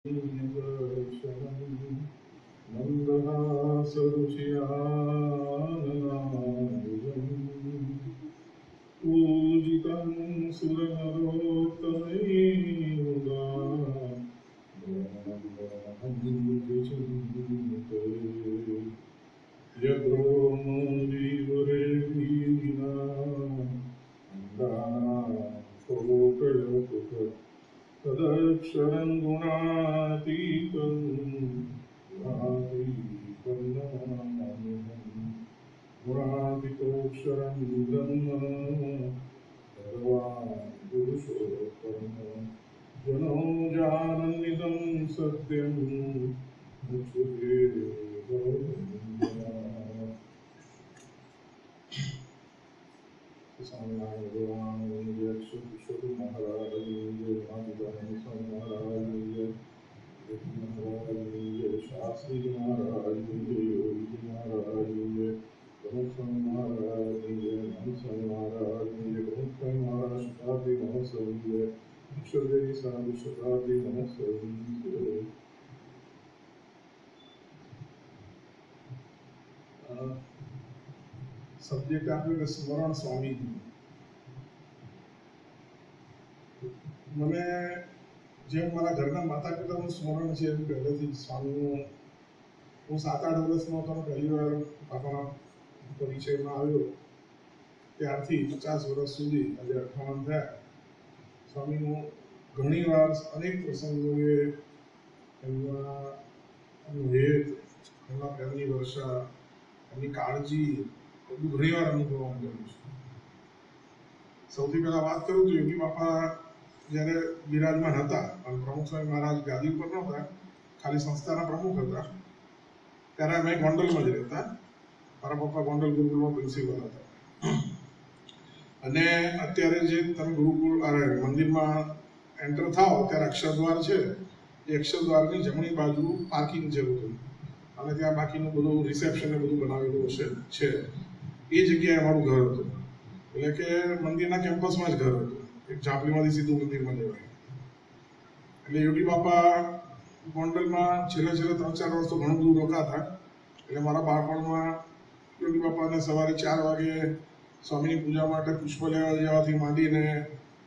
पूजितं सुरनरोत्तमैर्मुदा यद्रोमजीवरेणीना तदक्षरं गुणातीतं गुणातीतोऽक्षरं ब्रह्म भगवान् पुरुषोत्तमः जनो जानन्निदं सत्यं मुच्यते स्वामीनारायण भगवान जय शुभ महाराज जय स्वामी महाराज जय शास्त्री महाराज जय योगी महाराज जय प्रमुख स्वामी महाराज जय स्वामी महाराज जय प्रमुख स्वामी महाराज शताब्दी महोत्सव जय अक्षरदेवी साधु शताब्दी महोत्सव सब्जेक्ट आपने स्मरण स्वामी મને જેમ મારા ઘરના માતા પિતાનું સ્મરણ છે એમ પહેલેથી સ્વામીનું હું 7-8 વર્ષનો હતો પહેલી વાર બાપાના પરિચયમાં આવ્યો ત્યારથી 50 વર્ષ સુધી આજે 58 થયા સ્વામીનું ઘણી વાર અનેક પ્રસંગોએ એમના હેત એમના પ્રેમની વર્ષા એમની કાળજી બધું ઘણી વાર અનુભવવાનું કર્યું છે સૌથી પહેલા વાત કરું તો યોગી બાપા જ્યારે બિરાજમાન હતા અને પ્રમુખ સ્વામી મહારાજ ગાદી ઉપર નહોતા ખાલી સંસ્થાના પ્રમુખ હતા ત્યારે અમે ગોંડલમાં જ રહેતા મારા પપ્પા ગોંડલ ગુરુકુળમાં પ્રિન્સિપલ હતા અને અત્યારે જે તમે ગુરુકુળ મંદિરમાં એન્ટર થાઓ ત્યારે અક્ષરદ્વાર છે એ અક્ષરદ્વારની જમણી બાજુ પાર્કિંગ છે બધું અને ત્યાં બાકીનું બધું રિસેપ્શન ને બધું બનાવેલું છે એ જગ્યાએ અમારું ઘર હતું એટલે કે મંદિરના કેમ્પસમાં જ ઘર હતું એક ઝાંપડીમાંથી સીધું મંદિરમાં જવાય એટલે યોગી બાપા ગોંડલમાં છેલ્લે 3-4 વર્ષ તો ઘણું દૂર રોકાતા એટલે મારા બાળપણમાં યોગી બાપાને સવારે 4 વાગે સ્વામીની પૂજા માટે પુષ્પ લેવા જવાથી માંડીને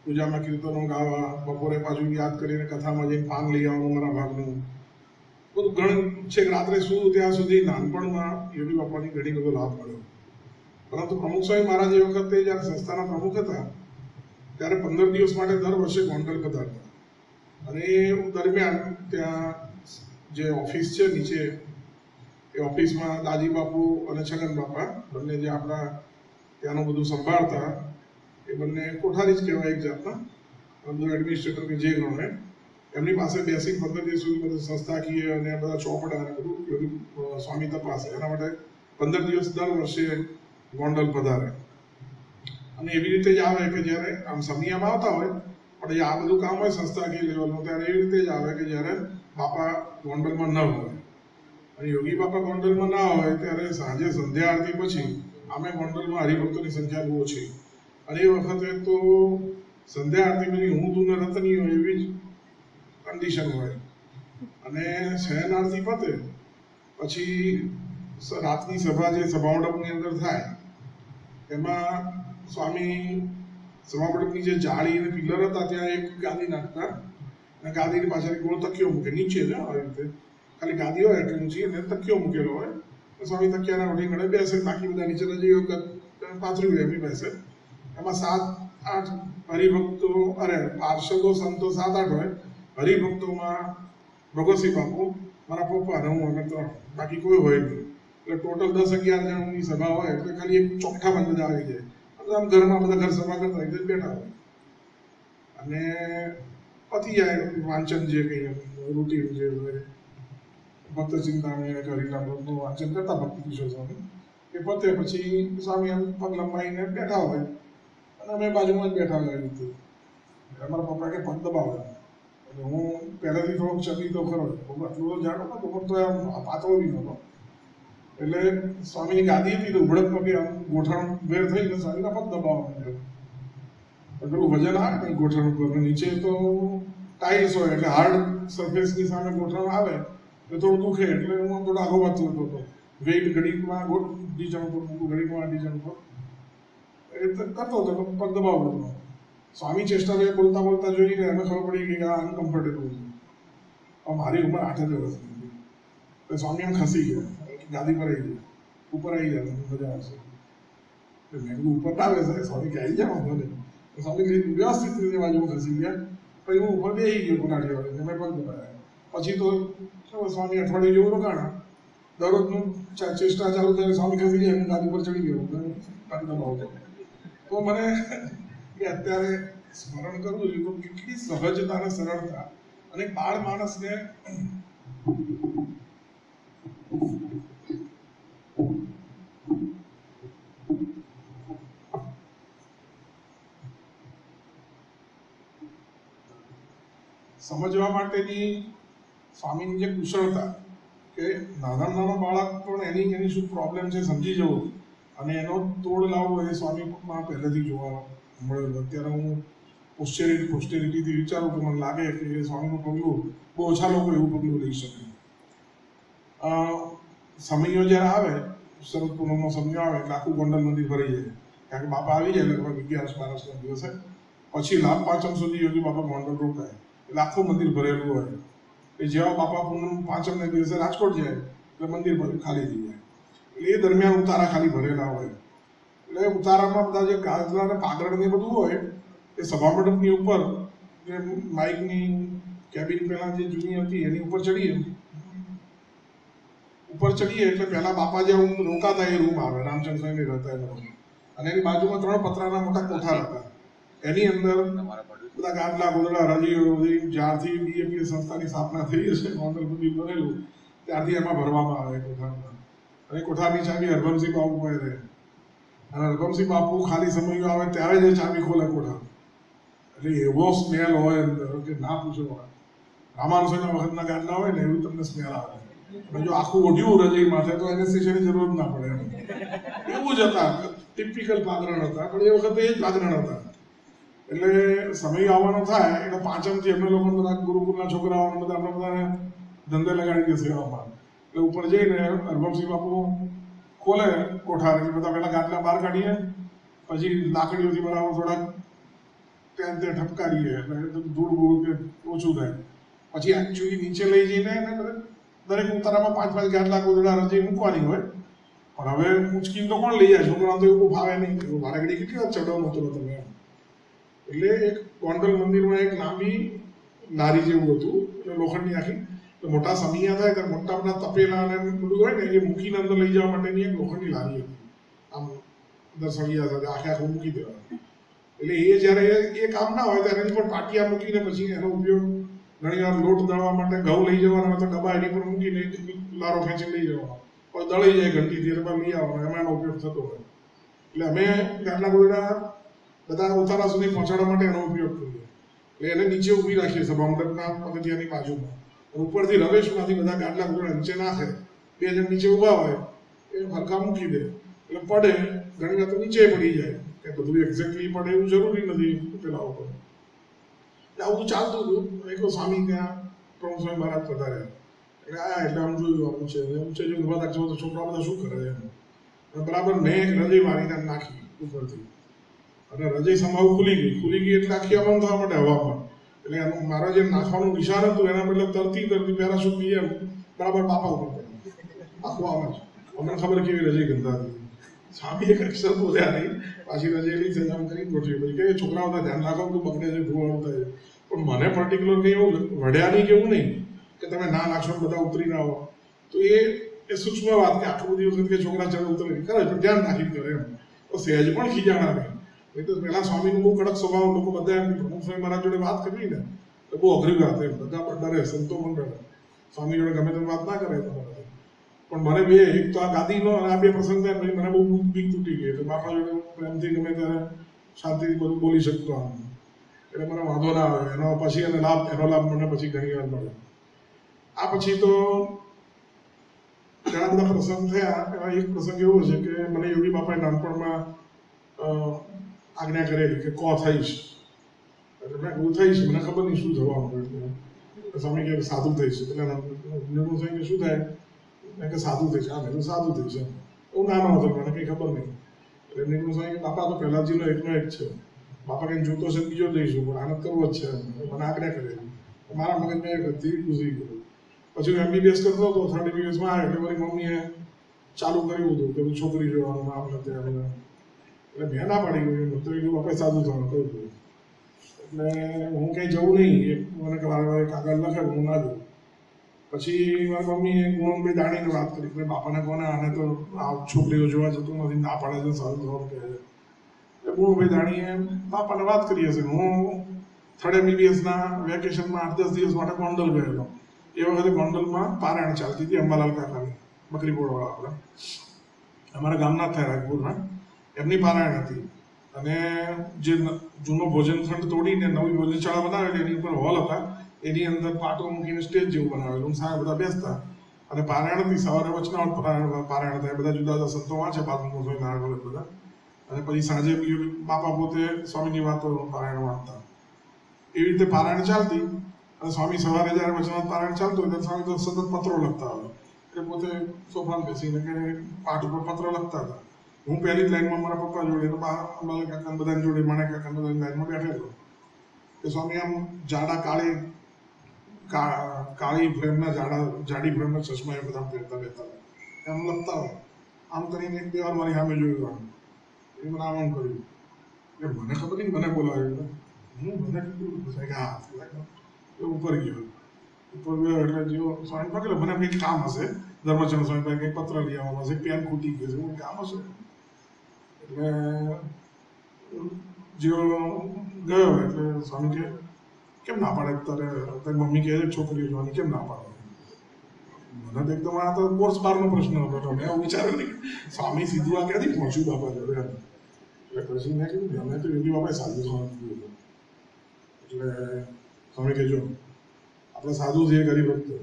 પૂજામાં કીર્તનો ગાવા બપોરે પાછું યાદ કરીને કથામાં જઈને પાન લઈ આવવાનું મારા ભાગનું બધું ઘણું છેક રાત્રે શું ત્યાં સુધી નાનપણમાં યોગી બાપાની ઘણી બધો લાભ મળ્યો પરંતુ પ્રમુખ સ્વામી મહારાજ એ વખતે જ્યારે સંસ્થાના પ્રમુખ હતા ત્યારે 15 દિવસ માટે દર વર્ષે ગોંડલ પધારતા અને એ દરમિયાન ત્યાં જે ઓફિસ છે નીચે એ ઓફિસમાં દાદી બાપુ અને છગન બાપા બંને જે આપણા ત્યાંનું બધું સંભાળતા એ બંને કોઠારી જ કહેવાય એક જાતના બધું એડમિનિસ્ટ્રેટર કે જે ગણે એમની પાસે બેસી 15 દિવસ સુધી બધું સંસ્થાકીય અને બધા ચોપડા અને બધું યોગી સ્વામી તપાસે એના માટે 15 દિવસ દર વર્ષે ગોંડલ પધારે અને એવી રીતે જ આવે કે જ્યારે આમ સમયમાં આવતા હોય પણ આ બધું કામ હોય સંસ્થાકીય લેવલનું ત્યારે એવી રીતે જ આવે કે જ્યારે બાપા ગોંડલમાં ન હોય અને યોગી બાપા ગોંડલમાં ના હોય ત્યારે સાંજે સંધ્યા આરતી પછી અમે ગોંડલમાં હરિભક્તોની સંખ્યા બહુ ઓછી અને એ વખતે તો સંધ્યા આરતી પછી હું તું ને રતની હોય એવી જ કન્ડિશન હોય અને શયન આરતી પતે પછી રાતની સભા જે સભામંડપની અંદર થાય એમાં સ્વામી સભામંડપની જે જાળી અને પિલર હતા ત્યાં એક ગાદી નાખતા અને ગાદીની પાછળ ગોળ તકિયો મૂકે નીચે જ આવી રીતે ખાલી ગાદી હોય એટલી ઊંચી અને તકિયો મૂકેલો હોય સ્વામી તકિયાના વડી ગળે બેસે બાકી બધા નીચેના જે પાથરી હોય એમની બેસે એમાં 7-8 હરિભક્તો પાર્ષદો સંતો 7-8 હોય હરિભક્તોમાં ભગવતસિંહ બાપુ મારા પપ્પા અને હું અમે 3 બાકી કોઈ હોય નહીં એટલે ટોટલ 10-11 જણની સભા હોય એટલે ખાલી એક ચોકઠામાં બધા આવી જાય આમ ઘરમાં બધા ઘર સભા કરતા એટલે બેઠા હોય અને પતી જાય વાંચન જે કંઈ રૂટીન જે હોય ભક્ત ચિંતામણી હરિલામનું વાંચન કરતા ભક્તિ કિશોર સ્વામી એ પતે પછી સ્વામી એમ પગ લંબાઈને બેઠા હોય અને અમે બાજુમાં જ બેઠા હોય રીતે અમારા પપ્પા કે પગ દબાવે એટલે હું પહેલાથી થોડોક ચકી તો ખરો આટલું જાણો નતો પણ તો એમ પાતળો બી નહોતો એટલે સ્વામીની ગાદી હતી તો ઉભડક પગે આમ ગોઠણ વેર થઈને સ્વામીના પગ દબાવવા માંડ્યો પેલું વજન આવે ને ગોઠણ ઉપર નીચે તો ટાઇલ્સ હોય એટલે હાર્ડ સરફેસની સામે ગોઠવણ આવે તો થોડું દુખે, એટલે હું થોડો આગો વધતો હતો. વેઇટ ઘડીકમાં ડીજણ પર મૂકું, ઘડીકમાં ડીજણ પર એ કરતો હતો, પગ દબાવતો હતો. સ્વામી ચેષ્ટાભાઈ બોલતા બોલતા જોઈને એમને ખબર પડી ગઈ કે આ અનકમ્ફર્ટેબલ છે. મારી ઉંમર 8 જ વર્ષની હતી. તો સ્વામી એમ ખસી ગયા, ગાદી પર આવી ગયા, ઉપર આવી ગયા, મજા આવશે. મેં કીધું ઉપર ના બેસે, સ્વામી કે આવી જાય વાંધો નહીં. સ્વામી વ્યવસ્થિત રીતે બાજુમાં ખસી ગયા. પછી હું ઉપર બેસી ગયો કોઠાડી વાળે, મેં પગ દબાવ્યા. પછી તો સ્વામી અઠવાડિયું જેવું રોકાણા. દરરોજનું ચેષ્ટા ચાલુ થાય, સ્વામી ખસી જાય, હું ગાદી પર ચડી ગયો, પગ દબાવતો. તો મને કે અત્યારે સ્મરણ કરવું જોઈએ તો કેટલી સહજતા અને સરળતા, અને બાળ માણસને સમજવા માટેની સ્વામીની જે કુશળતા, કે નાના બાળક પણ એની શું પ્રોબ્લેમ છે સમજી જવું અને એનો તોડ લાવવો, એ સ્વામીમાં પહેલેથી જોવા મળેલું. અત્યારે હું પોસ્ટેરિટીથી વિચારું તો મને લાગે કે એ સ્વામીનું પગલું બહુ ઓછા લોકો એવું પગલું લઈ શકે. સમયો જ્યારે આવે, શરદ પૂનમનો સમય આવે એટલે આખું ગોંડલ મંદિર ભરાઈ જાય, કારણ કે બાપા આવી જાય લગભગ 11-12ના દિવસે. પછી લાભ પાંચમ સુધી યોગી બાપા ગોંડલ રોકાય એટલે આખું મંદિર ભરેલું હોય. એ જેવા બાપા પૂનમ પાંચમને દિવસે રાજકોટ જાય એટલે મંદિર ખાલી થઈ જાય. એટલે એ દરમિયાન ઉતારા ખાલી ભરેલા હોય. એટલે ઉતારામાં બધા જે ગાજરા અને પાગરણ ને બધું હોય એ સભા મંડપની ઉપર, જે માઇકની કેબિન પહેલા જે જૂની હતી એની ઉપર ચડીએ એટલે પહેલા બાપા જે રોકાતા એ રૂમ આવે, રામચંદ્ર સ્વામી રહેતા એ રૂમ, અને એની બાજુમાં 3 પતરાના મોટા કોઠાર હતા. એની અંદર બધા ગાદલા ગોદડા રજીઓ, જ્યારથી બીએપી સંસ્થાની સ્થાપના થઈ હશે, ગોંડલ મંદિર બનેલું ત્યારથી એમાં ભરવામાં આવે કોઠારમાં. અને કોઠારની ચાવી હરભમસિંહ બાપુ પાસે રહે, અને હરભમસિંહ બાપુ ખાલી સમય આવે ત્યારે જ ચાવી ખોલે કોઠા. એટલે એવો સ્મેલ હોય અંદર કે ના પૂછો. રામાનુજના વખતના ગાદલા હોય ને એવું તમને સ્મેલ આવે. જો આખું ઓઢ્યું રજઈ માથે તો એને સ્ટેશનની જરૂર ના પડે. એવું જ હતા, ટિપિકલ પાગરણ હતા, પણ એ વખતે એ જ પાગરણ હતા. એટલે સમય આવવાનો થાય એટલે પાંચમથી અમને લોકો બધા ગુરુકુળના છોકરાઓ બધા અમને બધાને ધંધે લગાડી દે સેવામાં. એટલે ઉપર જઈને હરભમસિંહ બાપુ ખોલે કોઠાર, એટલે બધા પેલા ગાદલા બહાર કાઢીએ, પછી લાકડીઓથી બરાબર થોડાક ત્યાં ઠપકારીએ એટલે ધૂળ બૂળ કે ઓછું થાય. પછી એકચ્યુઅલી નીચે લઈ જઈને દરેક ઉતારામાં 5-5 ગાદલા ગોદડા રજઈ મૂકવાની હોય. પણ હવે ઉચકીને તો કોણ લઈ જાય, છોકરાઓ તો એવું ફાવે નહીં. વારાઘડી કેટલી વાર ચડવાનું હતો તમે. એટલે એક ગોંડલ મંદિરમાં એક લાંબી લારી જેવું હતું, એટલે લોખંડની આખી. મોટા સમિયા થાય ત્યારે મોટા મોટા તપેલા અને બધું હોય ને એ મૂકીને અંદર લઈ જવા માટેની એક લોખંડની લારી હતી. આમ અંદર સળિયા સાથે આખું મૂકી દેવાનું. એટલે એ જ્યારે એ કામ ના હોય ત્યારે એની પર પાટિયા મૂકીને પછી એનો ઉપયોગ ઘણી વાર લોટ દળવા માટે ઘઉં લઈ જવાના તો ડબ્બા એની પર મૂકીને લારો ખેંચી લઈ જવાનો, પણ દળી જાય ઘંટીથી એટલે લઈ આવવાનો, એમાં એનો ઉપયોગ થતો હોય. એટલે અમે ગાદલા ગોદડા બધા ઉતારા સુધી પહોંચાડવા માટે એનો ઉપયોગ કરીએ. એટલે એને નીચે ઊભી રાખીએ સભા મંડપના પગથિયાની બાજુમાં. ઉપરથી રવેશમાંથી બધા ગાદલા ગોદડા નીચે નાખે, 2 જણ નીચે ઊભા હોય એ હરખા મૂકી દે એટલે પડે. ઘણી વાર તો નીચે પડી જાય, કે બધું એક્ઝેક્ટલી પડે એવું જરૂરી નથી પેલા ઉપર. એટલે આવું ચાલતું હતું. એક સ્વામી ત્યાં પ્રમુખ સ્વામી મહારાજ પધાર્યા, એટલે એટલે આમ જોયું આવું છે ઊંચે જોયું ઉભા રાખજો તો છોકરા બધા શું કરે એમ. બરાબર મેં એક રજઈ મારીને નાખી ઉપરથી, અને રજઈ સંભાવ ખુલી ગઈ એટલે આખી અમન થવા માટે હવામાં. એટલે એનું મારા જે નાખવાનું નિશાન હતું એના બદલે તરતી પેરાશૂટ ની એમ બરાબર બાપા ઉપર પડ્યું આખું આમ જ. અમને ખબર કેવી રજઈ ગંધાતી. સ્વામી એક અક્ષર બોલ્યા નહીં, પાછી રજેલી સજામ કરી ગોઠવી. પછી કે છોકરાઓ ધ્યાન રાખો તો બગડે છે, ધોવાળું થાય. પણ મને પર્ટિક્યુલર કંઈ એવું વઢ્યા નહીં કેવું નહીં કે તમે ના નાખશો બધા ઉતરી ના આવો. તો એ સૂક્ષ્મ વાત કે આટલું બધી વખત કે છોકરા ચડે ઉતરે કરે પણ ધ્યાન રાખી કરે એમ. તો સહેજ પણ ખીજાણા નહીં. એ તો પહેલા સ્વામીનું બહુ કડક સ્વભાવ, લોકો બધા એમ પ્રમુખ સ્વામી મારા જોડે વાત કરવી ને તો બહુ અઘરી વાત એમ. બધા પણ ડરે, સંતો પણ ડરે. સ્વામી જોડે ગમે તેમ વાત ના કરે તમારે. પણ મને એક તો આ ગાદીનો અને આ 2 પ્રસંગ થયા પછી મને બહુ બીક તૂટી ગઈ. એટલે બાપા જોડે પ્રેમથી ગમે ત્યારે શાંતિથી બધું બોલી શકતો આમ. એટલે મને વાંધો ના આવે. એનો પછી એનો લાભ મને પછી ઘણી વાર મળે. આ પછી તો ઘણા બધા પ્રસંગ થયા. એમાં એક પ્રસંગ એવો છે કે મને યોગી બાપાએ નાનપણમાં આજ્ઞા કરેલી કે થઈશ. એટલે મેં થઈશ, મને ખબર નહીં શું થવાનું. એટલે સ્વામી કે સાધુ થઈશ એટલે નિર્મળ સ્વામી કે શું થાય કે સાધુ થઈશ હા મેં તો સાધુ થઈશ હું નાનો હતો મને કંઈ ખબર નહીં એટલે નિર્મળ સ્વામી કે બાપા તો પહેલાજીનો એકનો એક છે બાપા કંઈ જોતો છે બીજો દઈશું પણ આનંદ કરવો જ છે મને આગ્રહ કરેલી મારા મગજમાં એક હતી ગુજરી ગયું પછી હું MBBS કરતો હતો 3rd MBBSમાં આવ્યો એટલે મારી મમ્મીએ ચાલુ કર્યું હતું કે છોકરી જોવાનું આમ ને તેમ એટલે મેં ના પાડી ગયું તો એવું આપણે સાદું થવાનું કહ્યું એટલે હું કંઈ જવું નહીં મને કે વારે વારે કાગળ લખે હું ના જઉં પછી મારી મમ્મીએ ગુણભાઈ દાણીને વાત કરી કે બાપાને કોને આને તો આ છોકરીઓ જોવા જતું નથી ના પાડે છે સારું થવાનું કહે છે એટલે ગુણભાઈ દાણીએ બાપાને વાત કરી હશે હું 3rd MBBSના વેકેશનમાં 8-10 દિવસ માટે ગોંડલ ગયેલો એ વખતે ગોંડલમાં પારાયણ ચાલતી હતી અંબાલાલ કાકાની બકરીપોળવાળા આપણા અમારા ગામના જ થાય રાજપુરના એમની પારાયણ હતી અને જે જૂનો ભોજન ખંડ તોડીને નવી ભોજનશાળા બનાવેલી એની ઉપર હોલ હતા એની અંદર પાટો મૂકીને સ્ટેજ જેવું બનાવેલું સારા બધા બેસતા અને પારાયણ હતી સવારે વચનાવટ પારાયણ થાય બધા જુદા જુદા સંતો વાંચે બાલમુકુંદ નારાયણ બધા અને પછી સાંજે બાપા પોતે સ્વામીની વાતો પારાયણ વાંચતા એવી રીતે પારાયણ ચાલતી અને સ્વામી સવારે જ્યારે વચનાવટ પારાયણ ચાલતું હોય ત્યારે સ્વામી તો સતત પત્રો લખતા હોય એટલે પોતે સોફામાં બેસીને કે પાઠ ઉપર પત્ર લખતા હતા હું પહેલી જ લાઈનમાં મારા પપ્પા જોડે તો અંબાલાલ કાકા બધાની જોડે માણેક કાકા બધાની લાઈનમાં બેઠેલો કે સ્વામી આમ જાડા કાળી ફ્રેમના જાડી ફ્રેમના ચશ્મા એ બધા પહેરતા બેઠતા એમ લખતા હોય આમ કરીને એક બે વાર મારી સામે જોયું એ મને આમ કર્યું એટલે મને ખબર નહીં મને બોલાવ્યું મને કીધું કે હા એ ઉપર ગયો એટલે જો સ્વામી પકડ્યો મને કંઈક કામ હશે ધર્મચંદ્ર સ્વામી પાસે કંઈક પત્ર લઈ આવવાનો હશે પેન ખૂટી ગયું છે કંઈક કામ હશે એટલે જો ગયો એટલે સ્વામી કે કેમ ના પાડે તારી મમ્મી કહે છે છોકરીઓ જોવાની કેમ ના પાડે મને તો એકદમ આ તો કોર્સ બારનો પ્રશ્ન હતો મેં એવું વિચાર્યું નહીં સ્વામી સીધું આ ક્યાંથી પહોંચ્યું બાપા જોડે એટલે પછી મેં કીધું અમે તો યોગી બાપાએ સાધુ થવાનું કીધું એટલે સ્વામી કહેજો આપણે સાધુ છીએ ગરીબ ભક્તો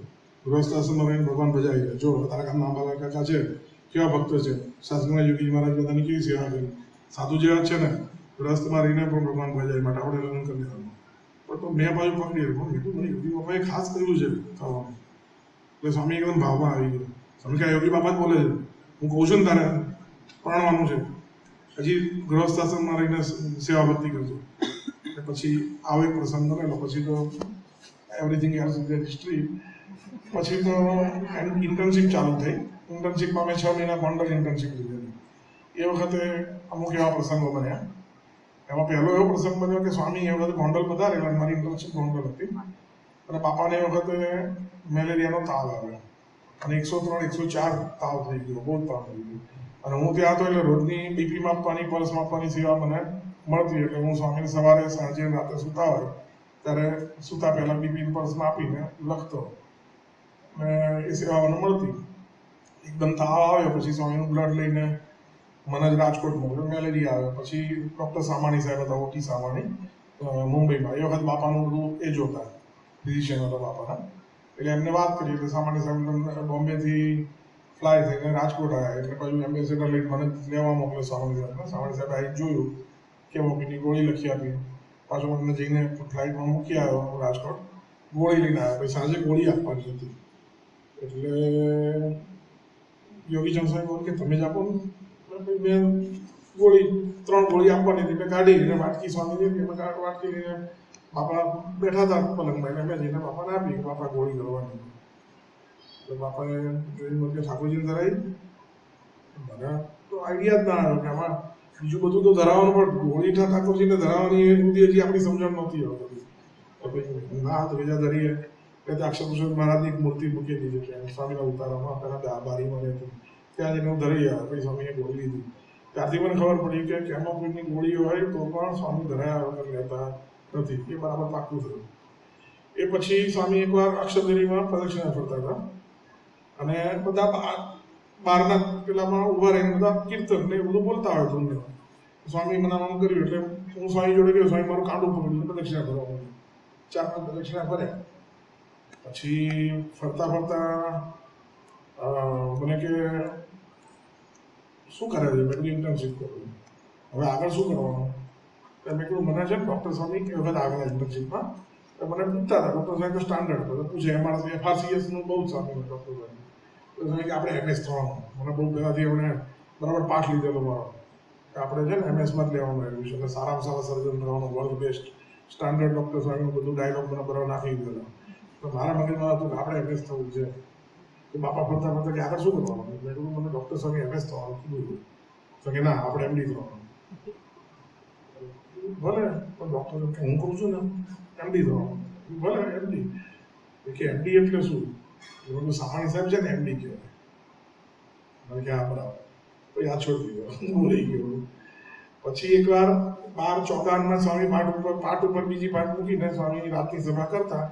ગૃહસ્થ આશ્રમમાં રહીને ભગવાન ભજાવી છે જો તારા ગામના અંબાલાલ કાકા છે કેવા ભક્તો છે સાસંગના યોગીજી મહારાજ બધાની કેવી સેવા કરી સાધુ જેવા છે ને ગૃહસ્થમાં રહીને પણ ભગવાન ભજાય માટે આપણે લગ્ન કરી દેવાનું પણ તો મેં બાજુ પકડી રહ્યો મેં કીધું મને યોગી બાપાએ ખાસ કર્યું છે થવાનું એટલે સ્વામી એકદમ ભાવમાં આવી ગયો સ્વામી કે યોગી બાપા જ બોલે છે હું કહું છું ને તારે પરણવાનું છે હજી ગૃહસ્થ આશ્રમમાં રહીને સેવા ભક્તિ કરજો એટલે પછી આવો એક પ્રસંગ કરેલો પછી તો એવરીથિંગ એલ્સ ઇઝ હિસ્ટ્રી પછી તો ઇન્ટર્નશીપ ચાલુ થઈ ઇન્ટર્નશીપમાં મેં 6 મહિના ગોંડલ ઇન્ટર્નશીપ લીધેલી એ વખતે અમુક એવા પ્રસંગો બન્યા એમાં પહેલો એવો પ્રસંગ બન્યો કે સ્વામી એ વખતે ગોંડલ પધારેલા મારી ઇન્ટર્નશીપ ગોંડલ હતી અને બાપાને એ વખતે મેલેરિયાનો તાવ આવ્યો અને 103-104 તાવ થઈ ગયો બહુ તાવ થઈ ગયો અને હું ત્યાં હતો એટલે રોજની બીપી માપવાની પલ્સ માપવાની સેવા મને મળતી એટલે હું સ્વામીને સવારે સાંજે રાતે સૂતા હોય ત્યારે સૂતા પહેલાં બીપી પલ્સ માપીને લખતો એ સેવા મને મળતી એકદમ તાવ આવ્યો પછી સ્વામીનું બ્લડ લઈને મને જ રાજકોટ મોકલ્યો મેલેરિયા આવ્યો પછી ડૉક્ટર સામાણી સાહેબ હતા ઓટી સામાણી મુંબઈમાં એ વખત બાપાનું બધું એ જોતા ફિઝિશિયન હતા બાપાના એટલે એમને વાત કરી એટલે સામાણી સાહેબ બોમ્બેથી ફ્લાય થઈને રાજકોટ આવ્યા એટલે પછી એમ્બેસેડર લઈને મને લેવા મોકલ્યો સામાણી સાહેબને સામાણી સાહેબ આવી જોયું કે મમ્મીની ગોળી લખી આપી પાછું મને જઈને ફ્લાઇટમાં મૂકી આવ્યો રાજકોટ ગોળી લઈને આવ્યા પછી સાંજે ગોળી આપવાની હતી એટલે યોગીચંદ સાહેબ બોલ કે તમે જ આપો ને મેં ગોળી 3 ગોળી આપવાની હતી મેં કાઢી વાટકી સ્વામી મેં વાટકી લઈને બાપા બેઠા હતા પલંગમાં એટલે મેં જઈને બાપાને આપી કે બાપા ગોળી કરવાની એટલે બાપાએ જોઈને મને ઠાકોરજીને ધરાવી મને તો આઈડિયા જ ના આવ્યો કે આમાં બીજું બધું તો ધરાવવાનું પણ ગોળી ઠાકોરજીને ધરાવવાની એ બધી હજી આપણી સમજણ નહોતી આવતી ના તો બીજા ધરીએ એટલે અક્ષરપુરુષોત્તમ મહારાજની એક મૂર્તિ મૂકી દીધી છે સ્વામીના ઉતારામાં પહેલાં બારીમાં રહેતી ત્યાં જઈને હું ધરી આવ્યો પછી સ્વામીએ ગોળી લીધી ત્યારથી મને ખબર પડી કે કેમોફિલની ગોળી હોય તો પણ સ્વામી ધરાયા વગર લેતા નથી એ બરાબર પાક્કું થયું એ પછી સ્વામી એકવાર અક્ષરગીરીમાં પ્રદક્ષિણા ફરતા હતા અને બધા બહારના પેલામાં ઊભા રહીને બધા કીર્તન ને એ બધું બોલતા હોય ધૂનને સ્વામી મને આમ કર્યું એટલે હું સ્વામી જોડે ગયો સ્વામી મારું કાંડું પકડ્યું પ્રદક્ષિણા કરવા માંડ્યું 4-5 પ્રદક્ષિણા ફર્યા પછી ફરતા ફરતા મને કે શું કરે છે મેં કીધું ઇન્ટર્નશીપ કરું હવે આગળ શું કરવાનું મેં કીધું મને છે ડૉક્ટર સ્વામી કે વખત આગળ ઇન્ટર્નશીપમાં તો મને પૂછતા હતા ડૉક્ટર સાહેબ સ્ટાન્ડર્ડ તો પૂછે અમારા FRCSનું બહુ જ સારું ડૉક્ટર સાહેબ તો સાહેબ કે આપણે MS થવાનું મને બહુ પહેલાંથી એમણે બરાબર પાઠ લીધેલો મારો કે આપણે છે ને MS માં જ લેવાનું એડમિશન એટલે સારામાં સારા સર્જન થવાનું વર્લ્ડ બેસ્ટ સ્ટાન્ડર્ડ ડૉક્ટર સાહેબનું બધું ડાયલોગ મને બરાબર નાખી દીધેલો તો મારા મગજમાં હતું કે આપણે MS થવું છે તો બાપા ફરતા ફરતા કે આગળ શું કરવાનું મેં કીધું મને ડૉક્ટર સાહેબ MS થવાનું કીધું તો કે ના આપણે MD થવાનું ભલે પણ ડૉક્ટર હું કહું છું ને MD થવાનું ભલે MD કે MD એટલે શું એનું સામાન્ય સાહેબ છે ને MD કહેવાય મને કે હા બરાબર તો યાદ છોડી દીધો ભૂલી ગયો પછી એકવાર 12:54 સ્વામી પાઠ ઉપર બીજી પાઠ મૂકીને સ્વામી રાતની સભા કરતા